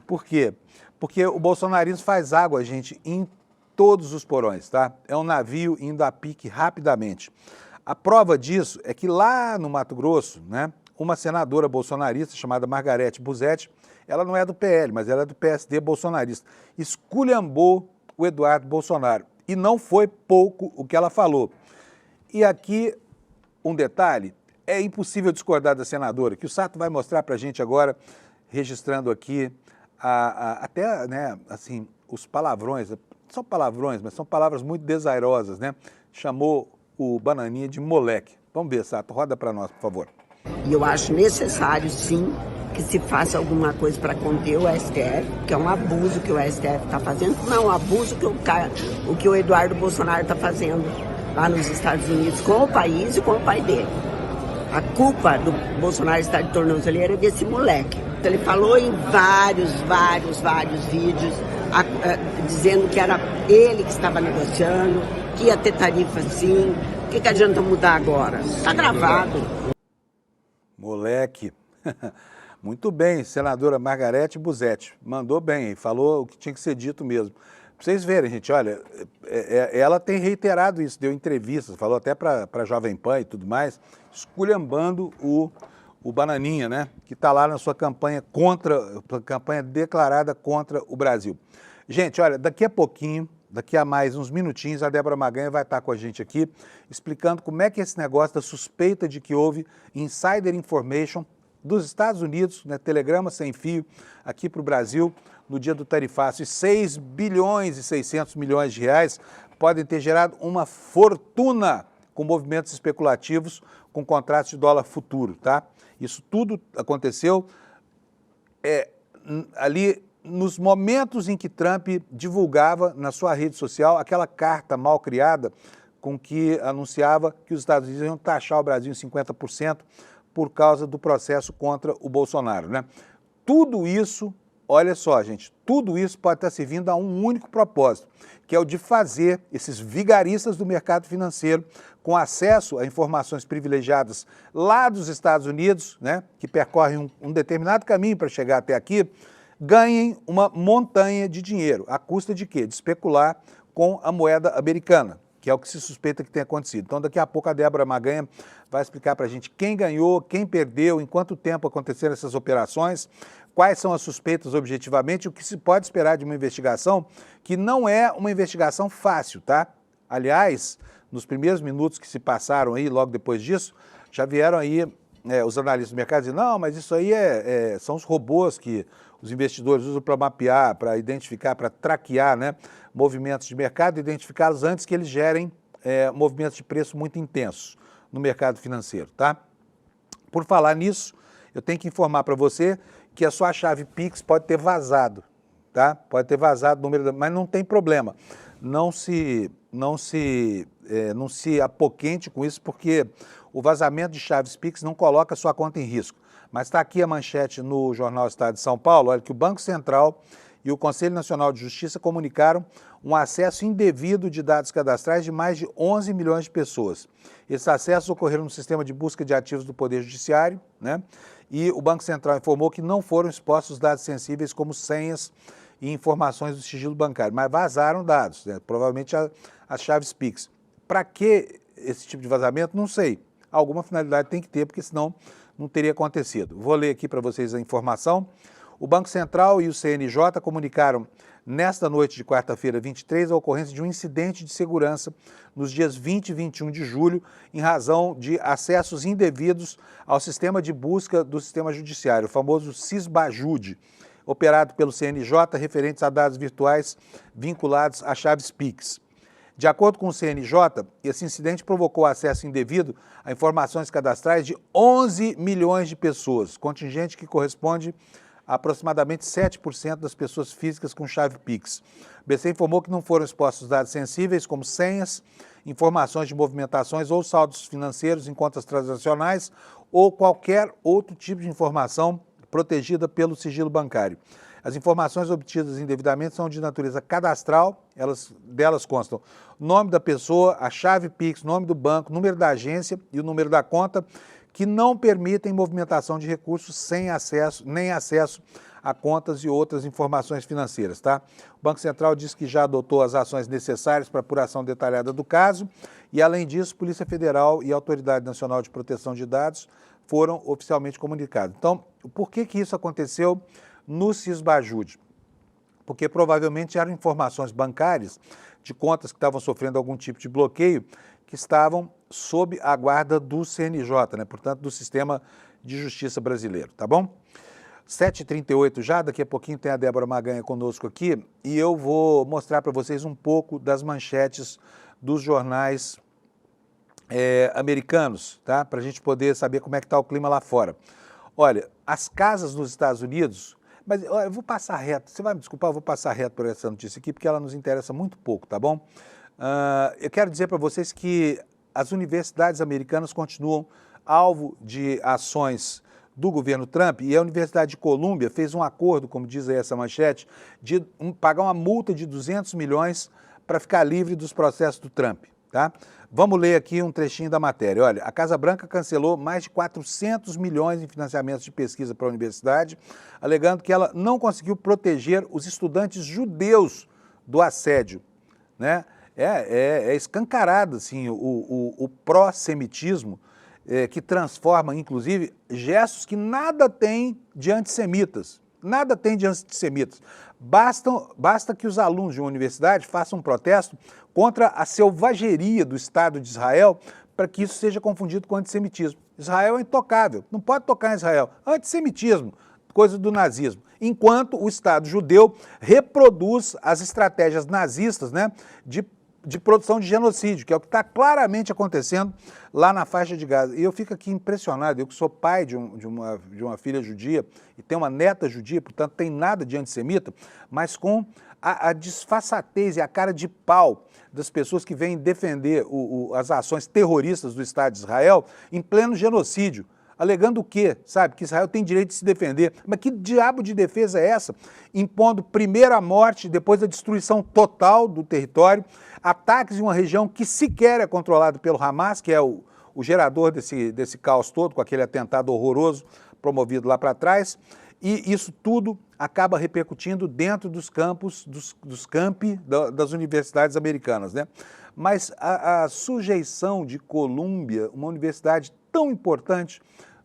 A: Por quê? Porque o bolsonarismo faz água, gente, em todos os porões, tá? É um navio indo a pique rapidamente. A prova disso é que lá no Mato Grosso, né, uma senadora bolsonarista chamada Margarete Busetti, ela não é do PL, mas ela é do PSD bolsonarista, esculhambou o Eduardo Bolsonaro. E não foi pouco o que ela falou. E aqui, um detalhe, é impossível discordar da senadora, que o Sato vai mostrar para a gente agora, registrando aqui, até, né, assim, os palavrões, são palavrões, mas são palavras muito desairosas, né? Chamou o Bananinha de moleque. Vamos ver, Sato, roda para nós, por favor.
D: E eu acho necessário, sim, que se faça alguma coisa para conter o STF, que é um abuso que o STF está fazendo. Não, um abuso que o Eduardo Bolsonaro está fazendo lá nos Estados Unidos com o país e com o pai dele. A culpa do Bolsonaro estar de tornozeleira é desse moleque. Ele falou em vários vídeos, dizendo que era ele que estava negociando, que ia ter tarifa sim. O que adianta mudar agora? Está gravado.
A: Moleque. Muito bem, senadora Margarete Busetti. Mandou bem, falou o que tinha que ser dito mesmo. Para vocês verem, gente, olha, ela tem reiterado isso, deu entrevistas, falou até para a Jovem Pan e tudo mais, esculhambando o Bananinha, né, que está lá na sua campanha campanha declarada contra o Brasil. Gente, olha, daqui a pouquinho daqui a mais uns minutinhos, a Débora Maganha vai estar com a gente aqui, explicando como é que esse negócio da suspeita de que houve insider information dos Estados Unidos, né, telegrama sem fio, aqui para o Brasil, no dia do tarifaço, e 6 bilhões e 600 milhões de reais podem ter gerado uma fortuna com movimentos especulativos, com contratos de dólar futuro, tá? Isso tudo aconteceu ali nos momentos em que Trump divulgava na sua rede social aquela carta mal criada com que anunciava que os Estados Unidos iam taxar o Brasil em 50% por causa do processo contra o Bolsonaro, né? Tudo isso, olha só, gente, tudo isso pode estar servindo a um único propósito, que é o de fazer esses vigaristas do mercado financeiro com acesso a informações privilegiadas lá dos Estados Unidos, né, que percorrem um determinado caminho para chegar até aqui, ganhem uma montanha de dinheiro. À custa de quê? De especular com a moeda americana, que é o que se suspeita que tenha acontecido. Então, daqui a pouco a Débora Maganha vai explicar para a gente quem ganhou, quem perdeu, em quanto tempo aconteceram essas operações, quais são as suspeitas objetivamente, o que se pode esperar de uma investigação que não é uma investigação fácil, tá? Aliás, nos primeiros minutos que se passaram aí, logo depois disso, já vieram aí os analistas do mercado dizendo, não, mas isso aí são os robôs que os investidores usam para mapear, para identificar, para traquear, né, movimentos de mercado, identificá-los antes que eles gerem movimentos de preço muito intensos no mercado financeiro, tá? Por falar nisso, eu tenho que informar para você que a sua chave Pix pode ter vazado, tá? Pode ter vazado o número, mas não tem problema. Não se apoquente com isso, porque o vazamento de chaves Pix não coloca a sua conta em risco. Mas está aqui a manchete no Jornal Estado de São Paulo, olha que o Banco Central e o Conselho Nacional de Justiça comunicaram um acesso indevido de dados cadastrais de mais de 11 milhões de pessoas. Esses acessos ocorreram no sistema de busca de ativos do Poder Judiciário, né? E o Banco Central informou que não foram expostos dados sensíveis como senhas e informações do sigilo bancário, mas vazaram dados, né? Provavelmente as chaves Pix. Para que esse tipo de vazamento? Não sei. Alguma finalidade tem que ter, porque senão não teria acontecido. Vou ler aqui para vocês a informação. O Banco Central e o CNJ comunicaram nesta noite de quarta-feira, 23, a ocorrência de um incidente de segurança nos dias 20 e 21 de julho, em razão de acessos indevidos ao sistema de busca do sistema judiciário, o famoso SISBAJUD, operado pelo CNJ, referentes a dados virtuais vinculados a chaves Pix. De acordo com o CNJ, esse incidente provocou acesso indevido a informações cadastrais de 11 milhões de pessoas, contingente que corresponde a aproximadamente 7% das pessoas físicas com chave Pix. O BC informou que não foram expostos dados sensíveis como senhas, informações de movimentações ou saldos financeiros em contas transacionais ou qualquer outro tipo de informação protegida pelo sigilo bancário. As informações obtidas indevidamente são de natureza cadastral, delas constam nome da pessoa, a chave Pix, nome do banco, número da agência e o número da conta, que não permitem movimentação de recursos sem acesso, nem acesso a contas e outras informações financeiras, tá? O Banco Central diz que já adotou as ações necessárias para apuração detalhada do caso e, além disso, Polícia Federal e Autoridade Nacional de Proteção de Dados foram oficialmente comunicados. Então, por que isso aconteceu no SISBAJUD? Porque provavelmente eram informações bancárias de contas que estavam sofrendo algum tipo de bloqueio, que estavam sob a guarda do CNJ, né? Portanto, do Sistema de Justiça Brasileiro, tá bom? 7h38 já, daqui a pouquinho tem a Débora Maganha conosco aqui e eu vou mostrar para vocês um pouco das manchetes dos jornais americanos, tá? Para a gente poder saber como é que está o clima lá fora. Olha, as casas nos Estados Unidos, mas olha, eu vou passar reto, você vai me desculpar, eu vou passar reto por essa notícia aqui, porque ela nos interessa muito pouco, tá bom? Eu quero dizer para vocês que as universidades americanas continuam alvo de ações do governo Trump e a Universidade de Colômbia fez um acordo, como diz aí essa manchete, de pagar uma multa de 200 milhões para ficar livre dos processos do Trump, tá? Vamos ler aqui um trechinho da matéria. Olha, a Casa Branca cancelou mais de 400 milhões em financiamentos de pesquisa para a universidade, alegando que ela não conseguiu proteger os estudantes judeus do assédio, né? É escancarado, assim, o pró-semitismo, que transforma, inclusive, gestos que nada têm de antissemitas. nada tem de antissemitas. Basta que os alunos de uma universidade façam um protesto contra a selvageria do Estado de Israel para que isso seja confundido com antissemitismo. Israel é intocável, não pode tocar em Israel. Antissemitismo, coisa do nazismo. Enquanto o Estado judeu reproduz as estratégias nazistas, né, de produção de genocídio, que é o que está claramente acontecendo lá na faixa de Gaza. E eu fico aqui impressionado, eu que sou pai de uma filha judia e tenho uma neta judia, portanto tem nada de antissemita, mas com a disfarçatez e a cara de pau das pessoas que vêm defender as ações terroristas do Estado de Israel em pleno genocídio. Alegando o quê? Sabe, que Israel tem direito de se defender. Mas que diabo de defesa é essa? Impondo primeiro a morte, depois a destruição total do território, ataques em uma região que sequer é controlada pelo Hamas, que é o gerador desse caos todo, com aquele atentado horroroso promovido lá para trás. E isso tudo acaba repercutindo dentro dos campos, dos campi das universidades americanas, né? Mas a sujeição de Colômbia, uma universidade tão importante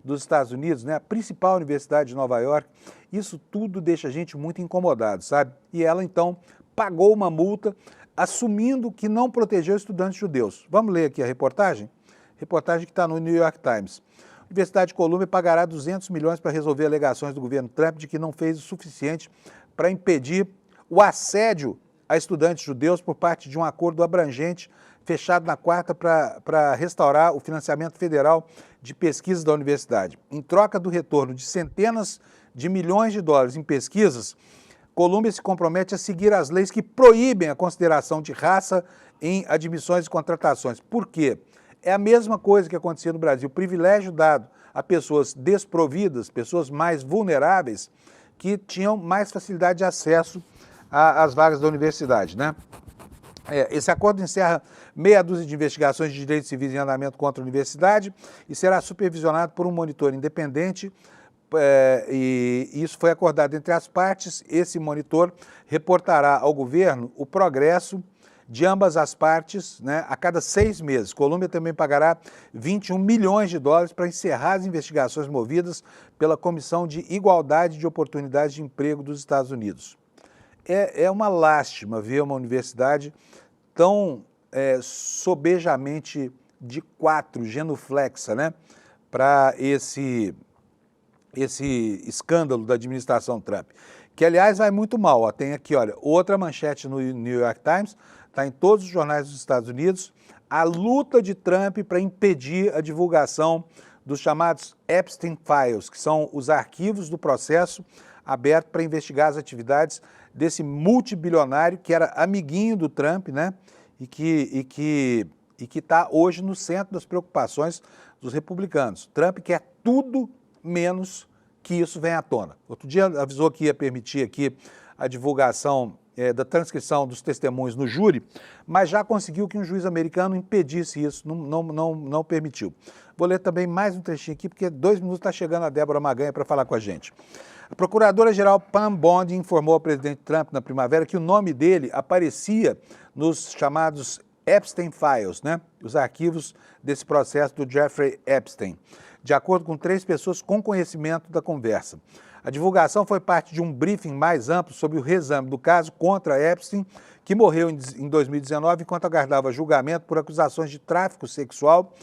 A: dos Estados Unidos, né, a principal universidade de Nova York, isso tudo deixa a gente muito incomodado, sabe? E ela, então, pagou uma multa, assumindo que não protegeu estudantes judeus. Vamos ler aqui a reportagem? Reportagem que está no New York Times. A Universidade de Colômbia pagará 200 milhões para resolver alegações do governo Trump de que não fez o suficiente para impedir o assédio a estudantes judeus por parte de um acordo abrangente fechado na quarta para restaurar o financiamento federal de pesquisas da universidade. Em troca do retorno de centenas de milhões de dólares em pesquisas, Colômbia se compromete a seguir as leis que proíbem a consideração de raça em admissões e contratações. Por quê? É a mesma coisa que acontecia no Brasil, privilégio dado a pessoas desprovidas, pessoas mais vulneráveis, que tinham mais facilidade de acesso às vagas da universidade, né? Esse acordo encerra meia dúzia de investigações de direitos civis em andamento contra a universidade e será supervisionado por um monitor independente, e isso foi acordado entre as partes. Esse monitor reportará ao governo o progresso de ambas as partes, né, a cada 6 meses. Colômbia também pagará 21 milhões de dólares para encerrar as investigações movidas pela Comissão de Igualdade de Oportunidades de Emprego dos Estados Unidos. É uma lástima ver uma universidade tão sobejamente de 4, genuflexa, né, para esse escândalo da administração Trump, que, aliás, vai muito mal. Ó, tem aqui, olha, outra manchete no New York Times, está em todos os jornais dos Estados Unidos, a luta de Trump para impedir a divulgação dos chamados Epstein Files, que são os arquivos do processo aberto para investigar as atividades desse multibilionário que era amiguinho do Trump, né, e que está hoje no centro das preocupações dos republicanos. Trump quer tudo menos que isso venha à tona. Outro dia avisou que ia permitir aqui a divulgação da transcrição dos testemunhos no júri, mas já conseguiu que um juiz americano impedisse isso, não permitiu. Vou ler também mais um trechinho aqui, porque 2 minutos está chegando a Débora Maganha para falar com a gente. A procuradora-geral Pam Bondi informou ao presidente Trump na primavera que o nome dele aparecia nos chamados Epstein Files, né? Os arquivos desse processo do Jeffrey Epstein, de acordo com 3 pessoas com conhecimento da conversa. A divulgação foi parte de um briefing mais amplo sobre o reexame do caso contra Epstein, que morreu em 2019 enquanto aguardava julgamento por acusações de tráfico sexual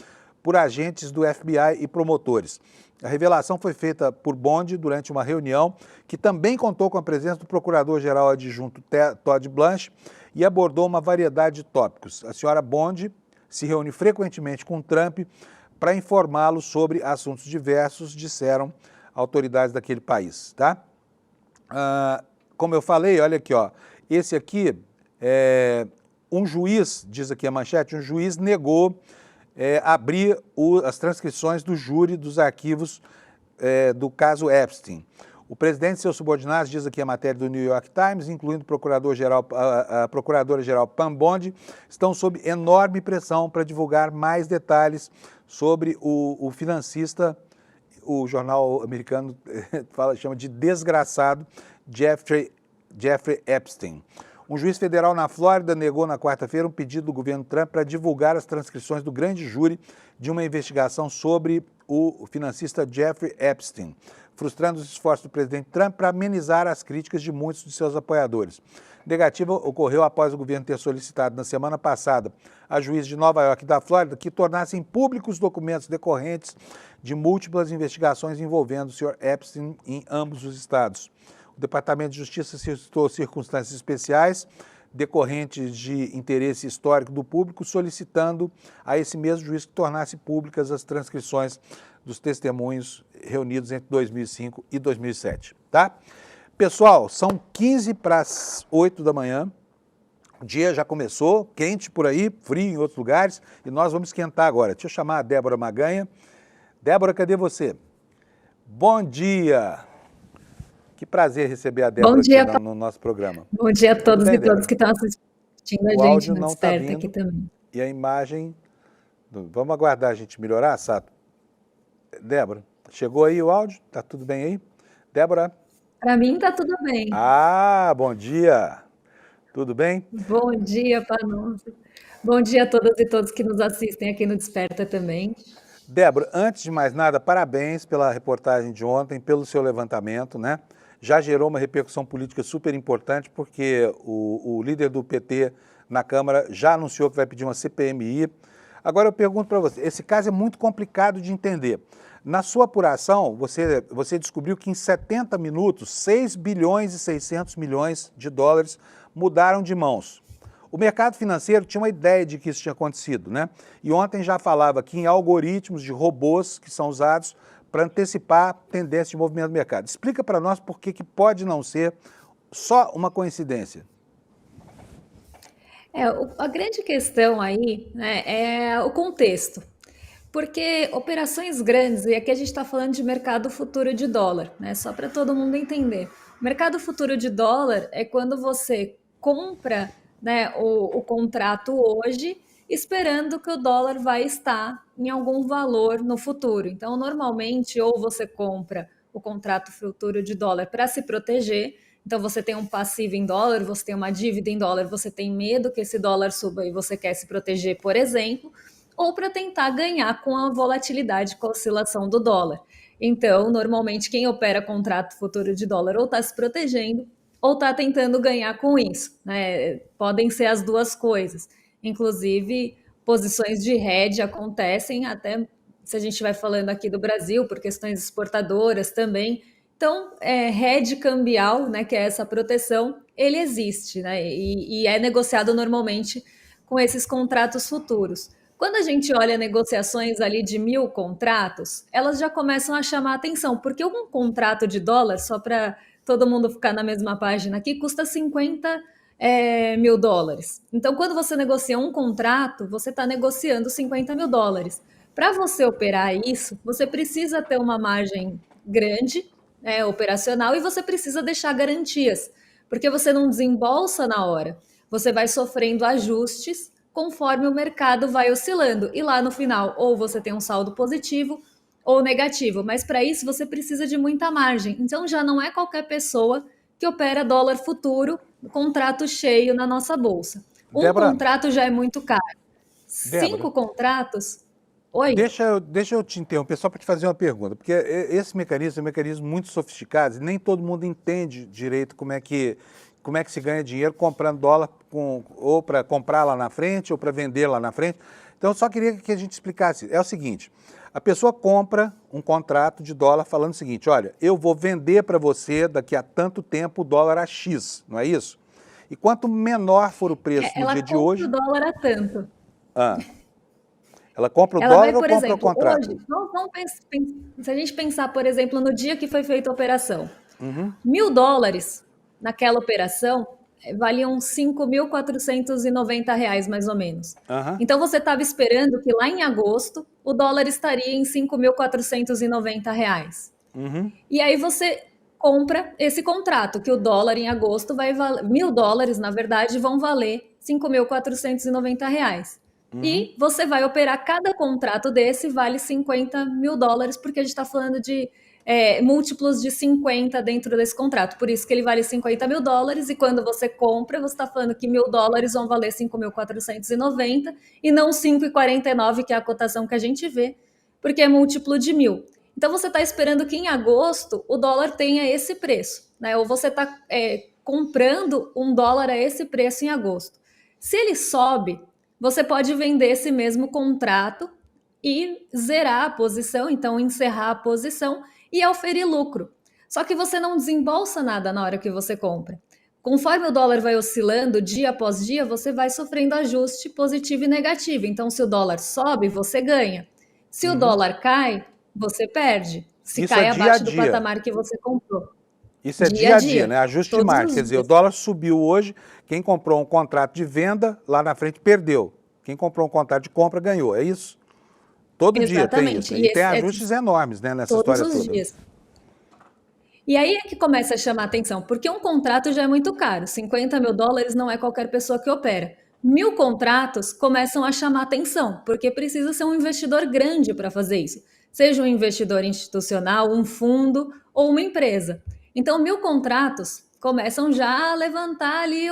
A: por agentes do FBI e promotores. A revelação foi feita por Bondi durante uma reunião que também contou com a presença do procurador-geral adjunto Todd Blanche e abordou uma variedade de tópicos. A senhora Bondi se reúne frequentemente com Trump para informá-lo sobre assuntos diversos, disseram autoridades daquele país, tá? Como eu falei, olha aqui, ó, esse aqui, um juiz, diz aqui a manchete, um juiz negou abrir as transcrições do júri dos arquivos do caso Epstein. O presidente e seus subordinados, diz aqui a matéria do New York Times, incluindo a procuradora-geral Pam Bondi, estão sob enorme pressão para divulgar mais detalhes sobre o financista, o jornal americano chama de desgraçado, Jeffrey Epstein. Um juiz federal na Flórida negou na quarta-feira um pedido do governo Trump para divulgar as transcrições do grande júri de uma investigação sobre o financista Jeffrey Epstein. frustrando os esforços do presidente Trump para amenizar as críticas de muitos de seus apoiadores. Negativa ocorreu após o governo ter solicitado na semana passada a juízes de Nova York e da Flórida que tornassem públicos documentos decorrentes de múltiplas investigações envolvendo o Sr. Epstein em ambos os estados. O Departamento de Justiça citou circunstâncias especiais decorrentes de interesse histórico do público, solicitando a esse mesmo juiz que tornasse públicas as transcrições dos testemunhos reunidos entre 2005 e 2007, tá? Pessoal, são 15 para as 8 da manhã, o dia já começou, quente por aí, frio em outros lugares, e nós vamos esquentar agora. Deixa eu chamar a Débora Maganha. Débora, cadê você? Bom dia! Que prazer receber a Débora aqui no nosso programa.
E: Bom dia a todos
A: bem,
E: e todas que estão assistindo a gente
A: áudio
E: no
A: não tá
E: Desperta
A: vindo,
E: aqui também.
A: E a imagem... Vamos aguardar a gente melhorar, Sato? Débora, chegou aí o áudio? Tá tudo bem aí? Débora?
E: Para mim tá tudo bem.
A: Ah, bom dia! Tudo bem?
E: Bom dia, Panonça. Bom dia a todas e todos que nos assistem aqui no Desperta também.
A: Débora, antes de mais nada, parabéns pela reportagem de ontem, pelo seu levantamento, né? Já gerou uma repercussão política super importante, porque o líder do PT na Câmara já anunciou que vai pedir uma CPMI. Agora eu pergunto para você, esse caso é muito complicado de entender. Na sua apuração, você descobriu que em 70 minutos, 6 bilhões e 600 milhões de dólares mudaram de mãos. O mercado financeiro tinha uma ideia de que isso tinha acontecido, né? E ontem já falava aqui em algoritmos de robôs que são usados para antecipar tendência de movimento do mercado. Explica para nós por que pode não ser só uma coincidência.
E: A grande questão aí, né, é o contexto. Porque operações grandes, e aqui a gente está falando de mercado futuro de dólar, né? Só para todo mundo entender. Mercado futuro de dólar é quando você compra, né, o contrato hoje, esperando que o dólar vai estar em algum valor no futuro. Então, normalmente, ou você compra o contrato futuro de dólar para se proteger, então você tem um passivo em dólar, você tem uma dívida em dólar, você tem medo que esse dólar suba e você quer se proteger, por exemplo, ou para tentar ganhar com a volatilidade, com a oscilação do dólar. Então, normalmente, quem opera contrato futuro de dólar ou está se protegendo ou está tentando ganhar com isso, né? Podem ser as duas coisas. Inclusive, posições de hedge acontecem até, se a gente estiver falando aqui do Brasil, por questões exportadoras também. Então, hedge cambial, né, que é essa proteção, ele existe, né? E é negociado normalmente com esses contratos futuros. Quando a gente olha negociações ali de 1.000 contratos, elas já começam a chamar a atenção, porque um contrato de dólar, só para todo mundo ficar na mesma página aqui, custa 50 mil dólares. Então, quando você negocia um contrato, você está negociando 50 mil dólares. Para você operar isso, você precisa ter uma margem grande, operacional, e você precisa deixar garantias, porque você não desembolsa na hora, você vai sofrendo ajustes conforme o mercado vai oscilando. E lá no final, ou você tem um saldo positivo ou negativo. Mas para isso você precisa de muita margem. Então já não é qualquer pessoa que opera dólar futuro, contrato cheio na nossa bolsa.
A: Débora,
E: contrato já é muito caro.
A: Débora,
E: 5 contratos... Oi?
A: Deixa eu te interromper só para te fazer uma pergunta, porque esse mecanismo é um mecanismo muito sofisticado e nem todo mundo entende direito como é que se ganha dinheiro comprando dólar ou para comprar lá na frente ou para vender lá na frente. Então, eu só queria que a gente explicasse. É o seguinte, a pessoa compra um contrato de dólar falando o seguinte, olha, eu vou vender para você daqui a tanto tempo o dólar a X, não é isso? E quanto menor for o preço no dia de hoje...
E: Ela compra o dólar a tanto.
A: Ela compra o dólar ou compra o contrato?
E: Hoje, se a gente pensar, por exemplo, no dia que foi feita a operação, 1.000 dólares naquela operação valiam R$5.490, mais ou menos. Então, você estava esperando que lá em agosto o dólar estaria em R$5.490. E aí você compra esse contrato, que o dólar em agosto vai valer, 1.000 dólares, na verdade, vão valer R$5.490. E você vai operar cada contrato desse, vale 50 mil dólares, porque a gente está falando de múltiplos de 50 dentro desse contrato. Por isso que ele vale 50 mil dólares, e quando você compra, você está falando que 1.000 dólares vão valer 5.490 e não 5,49, que é a cotação que a gente vê, porque é múltiplo de 1.000. Então você está esperando que em agosto o dólar tenha esse preço, né? Ou você está comprando um dólar a esse preço em agosto. Se ele sobe, você pode vender esse mesmo contrato e zerar a posição, então encerrar a posição e oferir lucro. Só que você não desembolsa nada na hora que você compra. Conforme o dólar vai oscilando dia após dia, você vai sofrendo ajuste positivo e negativo. Então, se o dólar sobe, você ganha. Se o dólar cai, você perde. Se
A: Isso
E: cai
A: é dia a
E: abaixo do
A: dia.
E: patamar que você comprou.
A: Isso é dia a dia, né? Ajuste de
E: todos
A: margem.
E: os
A: Quer dizer, o
E: dias.
A: dólar subiu hoje, quem comprou um contrato de venda, lá na frente perdeu. Quem comprou um contrato de compra ganhou, é isso? Todo dia tem isso.
E: Exatamente.
A: E tem ajustes enormes, né, nessa
E: Todos
A: história
E: os
A: toda.
E: dias. E aí é que começa a chamar atenção, porque um contrato já é muito caro. 50 mil dólares não é qualquer pessoa que opera. 1.000 contratos começam a chamar atenção, porque precisa ser um investidor grande para fazer isso. Seja um investidor institucional, um fundo ou uma empresa. Então, 1.000 contratos começam já a levantar ali,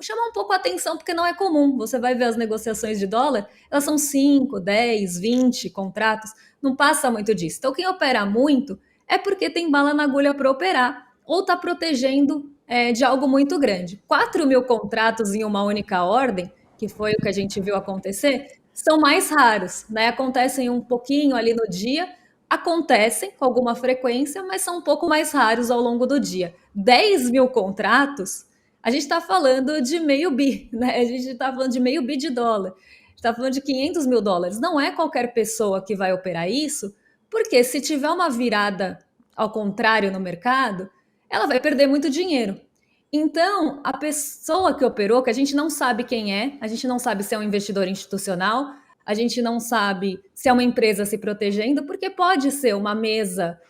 E: chamar um pouco a atenção, porque não é comum. Você vai ver as negociações de dólar, elas são 5, 10, 20 contratos, não passa muito disso. Então, quem opera muito é porque tem bala na agulha para operar ou está protegendo de algo muito grande. 4.000 contratos em uma única ordem, que foi o que a gente viu acontecer, são mais raros, né? Acontecem um pouquinho ali no dia, acontecem com alguma frequência, mas são um pouco mais raros ao longo do dia. 10.000 contratos, a gente está falando de meio bi, né? A gente está falando de meio bi de dólar. Está falando de 500 mil dólares. Não é qualquer pessoa que vai operar isso, porque se tiver uma virada ao contrário no mercado, ela vai perder muito dinheiro. Então, a pessoa que operou, que a gente não sabe quem é, a gente não sabe se é um investidor institucional, a gente não sabe se é uma empresa se protegendo, porque pode ser uma mesa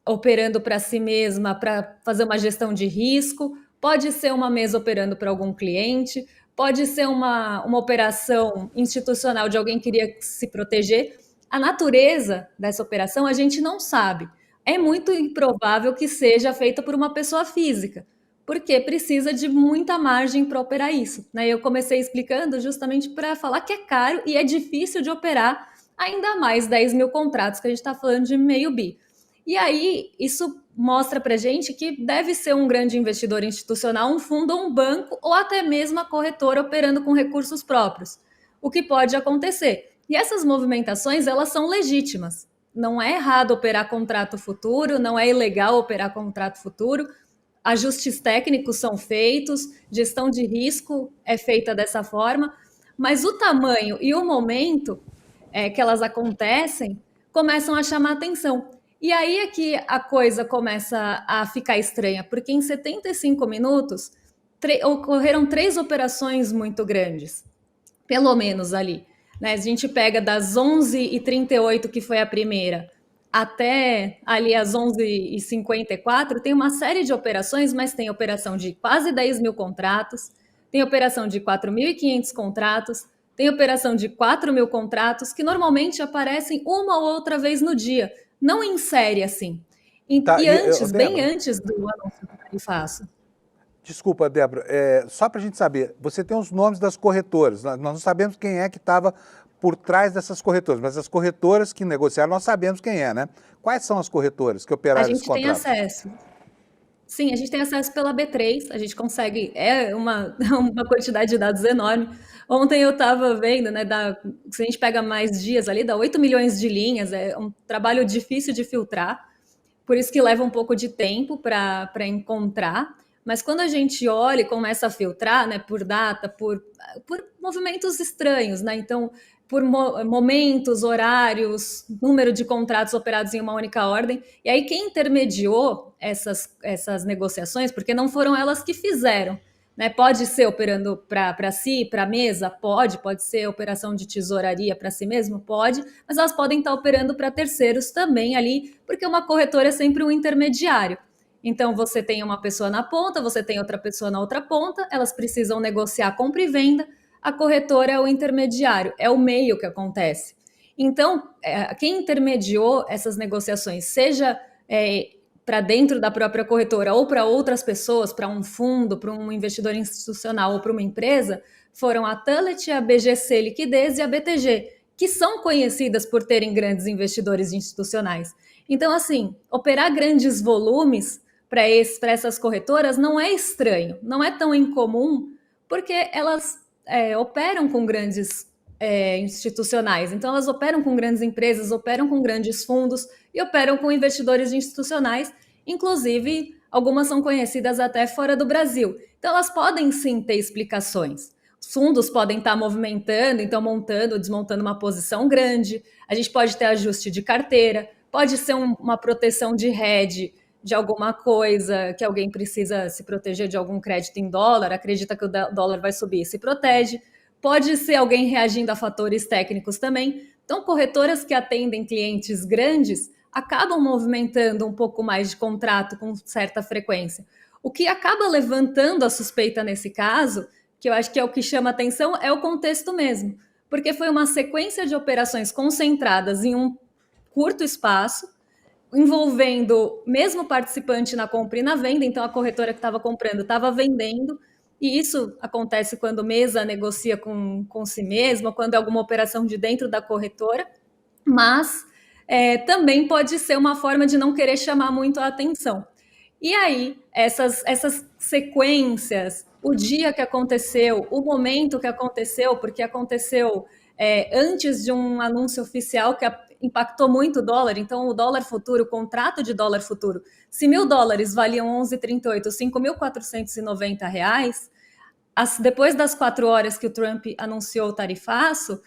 E: operando para si mesma para fazer uma gestão de risco, pode ser uma mesa operando para algum cliente, pode ser uma operação institucional de alguém que queria se proteger. A natureza dessa operação a gente não sabe. É muito improvável que seja feita por uma pessoa física, porque precisa de muita margem para operar isso, né? Eu comecei explicando justamente para falar que é caro e é difícil de operar, ainda mais 10.000 contratos, que a gente está falando de meio bi. E aí, isso mostra para gente que deve ser um grande investidor institucional, um fundo ou um banco, ou até mesmo a corretora operando com recursos próprios, o que pode acontecer. E essas movimentações, elas são legítimas. Não é errado operar contrato futuro, não é ilegal operar contrato futuro, ajustes técnicos são feitos, gestão de risco é feita dessa forma, mas o tamanho e o momento que elas acontecem começam a chamar atenção. E aí é que a coisa começa a ficar estranha, porque em 75 minutos ocorreram 3 operações muito grandes, pelo menos ali. Né? A gente pega das 11h38, que foi a primeira, até ali às 11h54, tem uma série de operações, mas tem operação de quase 10.000 contratos, tem operação de 4.500 contratos, tem operação de 4.000 contratos, que normalmente aparecem uma ou outra vez no dia, não em série assim.
A: Tá,
E: e antes, bem
A: Débora,
E: antes do anúncio do tarifaço.
A: desculpa, Débora, só para a gente saber, você tem os nomes das corretoras, nós não sabemos quem é que estava por trás dessas corretoras, mas as corretoras que negociaram, nós sabemos quem é, né? Quais são as corretoras que operaram esse contrato?
E: A gente tem acesso. Sim, a gente tem acesso pela B3, a gente consegue, uma quantidade de dados enorme. Ontem eu estava vendo, né, se a gente pega mais dias ali, dá 8 milhões de linhas, é um trabalho difícil de filtrar, por isso que leva um pouco de tempo para encontrar, mas quando a gente olha e começa a filtrar, né, por data, por movimentos estranhos, né, então por momentos, horários, número de contratos operados em uma única ordem. E aí quem intermediou essas negociações, porque não foram elas que fizeram, né? Pode ser operando para si, para a mesa? Pode ser operação de tesouraria para si mesmo? Pode, mas elas podem estar operando para terceiros também ali, porque uma corretora é sempre um intermediário. Então, você tem uma pessoa na ponta, você tem outra pessoa na outra ponta, elas precisam negociar compra e venda, a corretora é o intermediário, é o meio que acontece. Então, quem intermediou essas negociações, seja para dentro da própria corretora ou para outras pessoas, para um fundo, para um investidor institucional ou para uma empresa, foram a Tullet, a BGC Liquidez e a BTG, que são conhecidas por terem grandes investidores institucionais. Então, assim, operar grandes volumes para essas corretoras não é estranho, não é tão incomum, porque elas operam com grandes institucionais. Então, elas operam com grandes empresas, operam com grandes fundos e operam com investidores institucionais, inclusive algumas são conhecidas até fora do Brasil. Então, elas podem sim ter explicações. Os fundos podem estar movimentando, então montando, desmontando uma posição grande. A gente pode ter ajuste de carteira, pode ser uma proteção de hedge de alguma coisa, que alguém precisa se proteger de algum crédito em dólar, acredita que o dólar vai subir, se protege. Pode ser alguém reagindo a fatores técnicos também. Então, corretoras que atendem clientes grandes acabam movimentando um pouco mais de contrato com certa frequência. O que acaba levantando a suspeita nesse caso, que eu acho que é o que chama atenção, é o contexto mesmo, porque foi uma sequência de operações concentradas em um curto espaço, envolvendo mesmo participante na compra e na venda, então a corretora que estava comprando estava vendendo, e isso acontece quando mesa negocia com si mesma, quando é alguma operação de dentro da corretora, mas também pode ser uma forma de não querer chamar muito a atenção. E aí, essas sequências, o dia que aconteceu, o momento que aconteceu, porque aconteceu antes de um anúncio oficial que impactou muito o dólar, então o dólar futuro, o contrato de dólar futuro, se $1.000 valiam 11,38, R$ 5.490, depois das 4 horas que o Trump anunciou o tarifaço,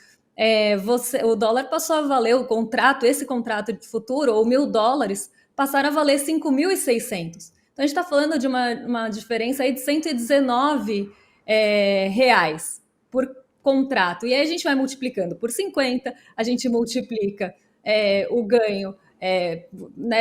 E: o dólar passou a valer, esse contrato de futuro, ou $1.000, passaram a valer 5.600. Então, a gente está falando de uma diferença aí de 119 reais por contrato. E aí a gente vai multiplicando por 50, a gente multiplica o ganho,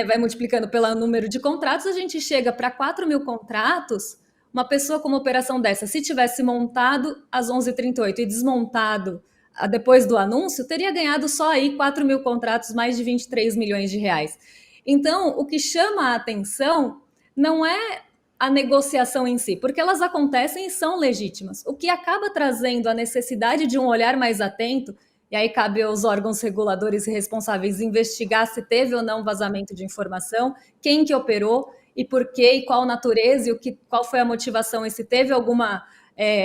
E: vai multiplicando pelo número de contratos, a gente chega para 4.000 contratos. Uma pessoa com uma operação dessa, se tivesse montado às 11h38 e desmontado depois do anúncio, teria ganhado só aí 4.000 contratos, mais de 23 milhões de reais. Então, o que chama a atenção não é a negociação em si, porque elas acontecem e são legítimas. O que acaba trazendo a necessidade de um olhar mais atento, e aí cabe aos órgãos reguladores e responsáveis investigar se teve ou não vazamento de informação, quem que operou e por quê, e qual natureza, e qual foi a motivação, e se teve alguma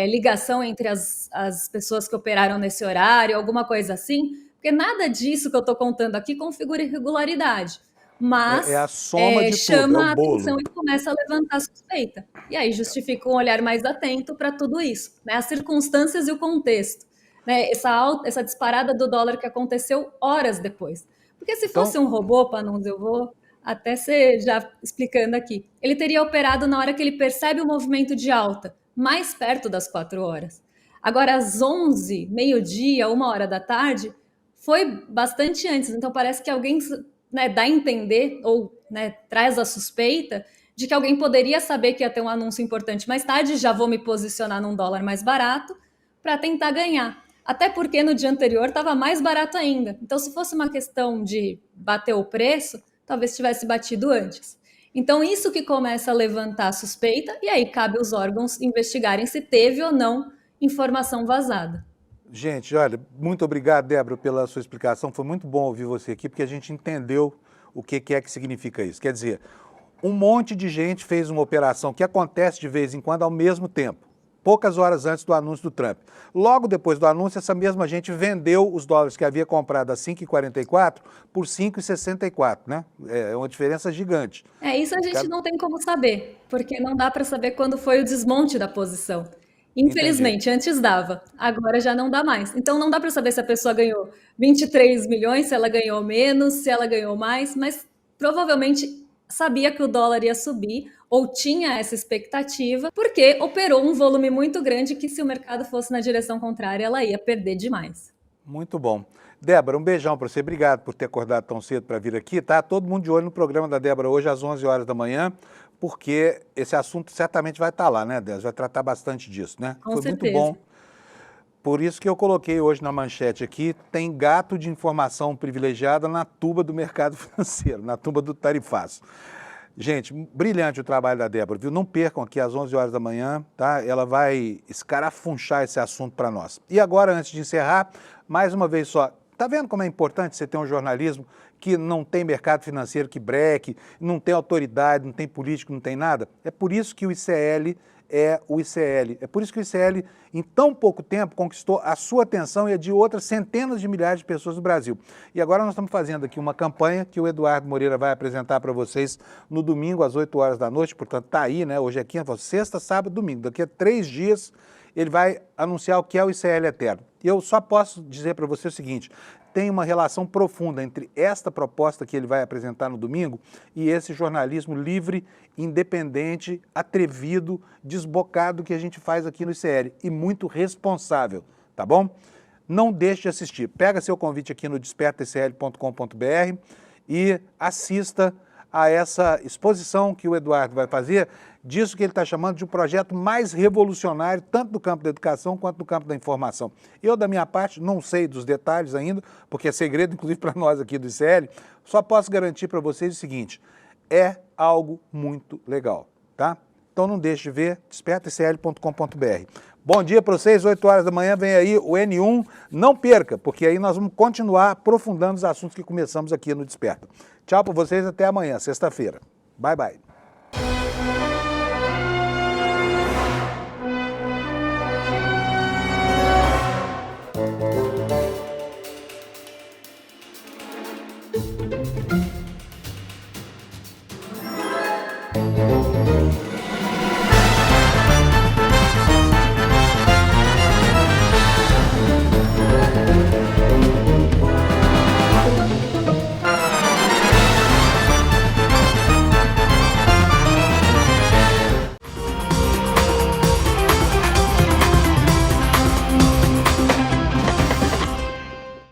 E: ligação entre as pessoas que operaram nesse horário, alguma coisa assim, porque nada disso que eu estou contando aqui configura irregularidade. Mas
A: a soma de
E: chama
A: tudo,
E: a
A: bolo.
E: atenção e começa a levantar suspeita. E aí justifica um olhar mais atento para tudo isso, né? As circunstâncias e o contexto. Né? Essa disparada do dólar que aconteceu horas depois. Porque se fosse um robô, Panunzio, eu vou até ser já explicando aqui, ele teria operado na hora que ele percebe o movimento de alta, mais perto das 4 horas. Agora, às 11, meio-dia, 1h da tarde, foi bastante antes. Então, parece que alguém dá a entender, ou traz a suspeita, de que alguém poderia saber que ia ter um anúncio importante mais tarde, já vou me posicionar num dólar mais barato, para tentar ganhar. Até porque no dia anterior estava mais barato ainda. Então, se fosse uma questão de bater o preço, talvez tivesse batido antes. Então, isso que começa a levantar a suspeita, e aí cabe aos órgãos investigarem se teve ou não informação vazada.
A: Gente, olha, muito obrigado, Débora, pela sua explicação. Foi muito bom ouvir você aqui, porque a gente entendeu o que é que significa isso. Quer dizer, um monte de gente fez uma operação que acontece de vez em quando ao mesmo tempo, poucas horas antes do anúncio do Trump. Logo depois do anúncio, essa mesma gente vendeu os dólares que havia comprado a 5,44 por 5,64, né? É uma diferença gigante.
E: Isso a gente não tem como saber, porque não dá para saber quando foi o desmonte da posição. Infelizmente, antes dava, agora já não dá mais. Então não dá para saber se a pessoa ganhou 23 milhões, se ela ganhou menos, se ela ganhou mais, mas provavelmente sabia que o dólar ia subir ou tinha essa expectativa, porque operou um volume muito grande que se o mercado fosse na direção contrária, ela ia perder demais.
A: Muito bom. Débora, um beijão para você. Obrigado por ter acordado tão cedo para vir aqui, tá? Todo mundo de olho no programa da Débora hoje às 11 horas da manhã, porque esse assunto certamente vai estar lá, né, Débora? Vai tratar bastante disso, né?
E: Com
A: Foi
E: certeza.
A: muito bom. Por isso que eu coloquei hoje na manchete aqui, tem gato de informação privilegiada na tuba do mercado financeiro, na tuba do tarifaço. Gente, brilhante o trabalho da Débora, viu? Não percam aqui às 11 horas da manhã, tá? Ela vai escarafunchar esse assunto para nós. E agora, antes de encerrar, mais uma vez só, tá vendo como é importante você ter um jornalismo que não tem mercado financeiro que breque, não tem autoridade, não tem político, não tem nada. É por isso que o ICL é o ICL. É por isso que o ICL, em tão pouco tempo, conquistou a sua atenção e a de outras centenas de milhares de pessoas do Brasil. E agora nós estamos fazendo aqui uma campanha que o Eduardo Moreira vai apresentar para vocês no domingo, às 8 horas da noite, portanto está aí, né? Hoje é quinta, sexta, sábado, domingo. Daqui a 3 dias ele vai anunciar o que é o ICL Eterno. E eu só posso dizer para você o seguinte, tem uma relação profunda entre esta proposta que ele vai apresentar no domingo e esse jornalismo livre, independente, atrevido, desbocado que a gente faz aqui no ICL e muito responsável, tá bom? Não deixe de assistir. Pega seu convite aqui no despertaicl.com.br e assista a essa exposição que o Eduardo vai fazer, disso que ele está chamando de um projeto mais revolucionário, tanto do campo da educação quanto do campo da informação. Eu, da minha parte, não sei dos detalhes ainda, porque é segredo, inclusive, para nós aqui do ICL, só posso garantir para vocês o seguinte, é algo muito legal, tá? Então não deixe de ver, despertaicl.com.br. Bom dia para vocês, 8 horas da manhã vem aí o N1, não perca, porque aí nós vamos continuar aprofundando os assuntos que começamos aqui no Desperta. Tchau para vocês, até amanhã, sexta-feira. Bye, bye.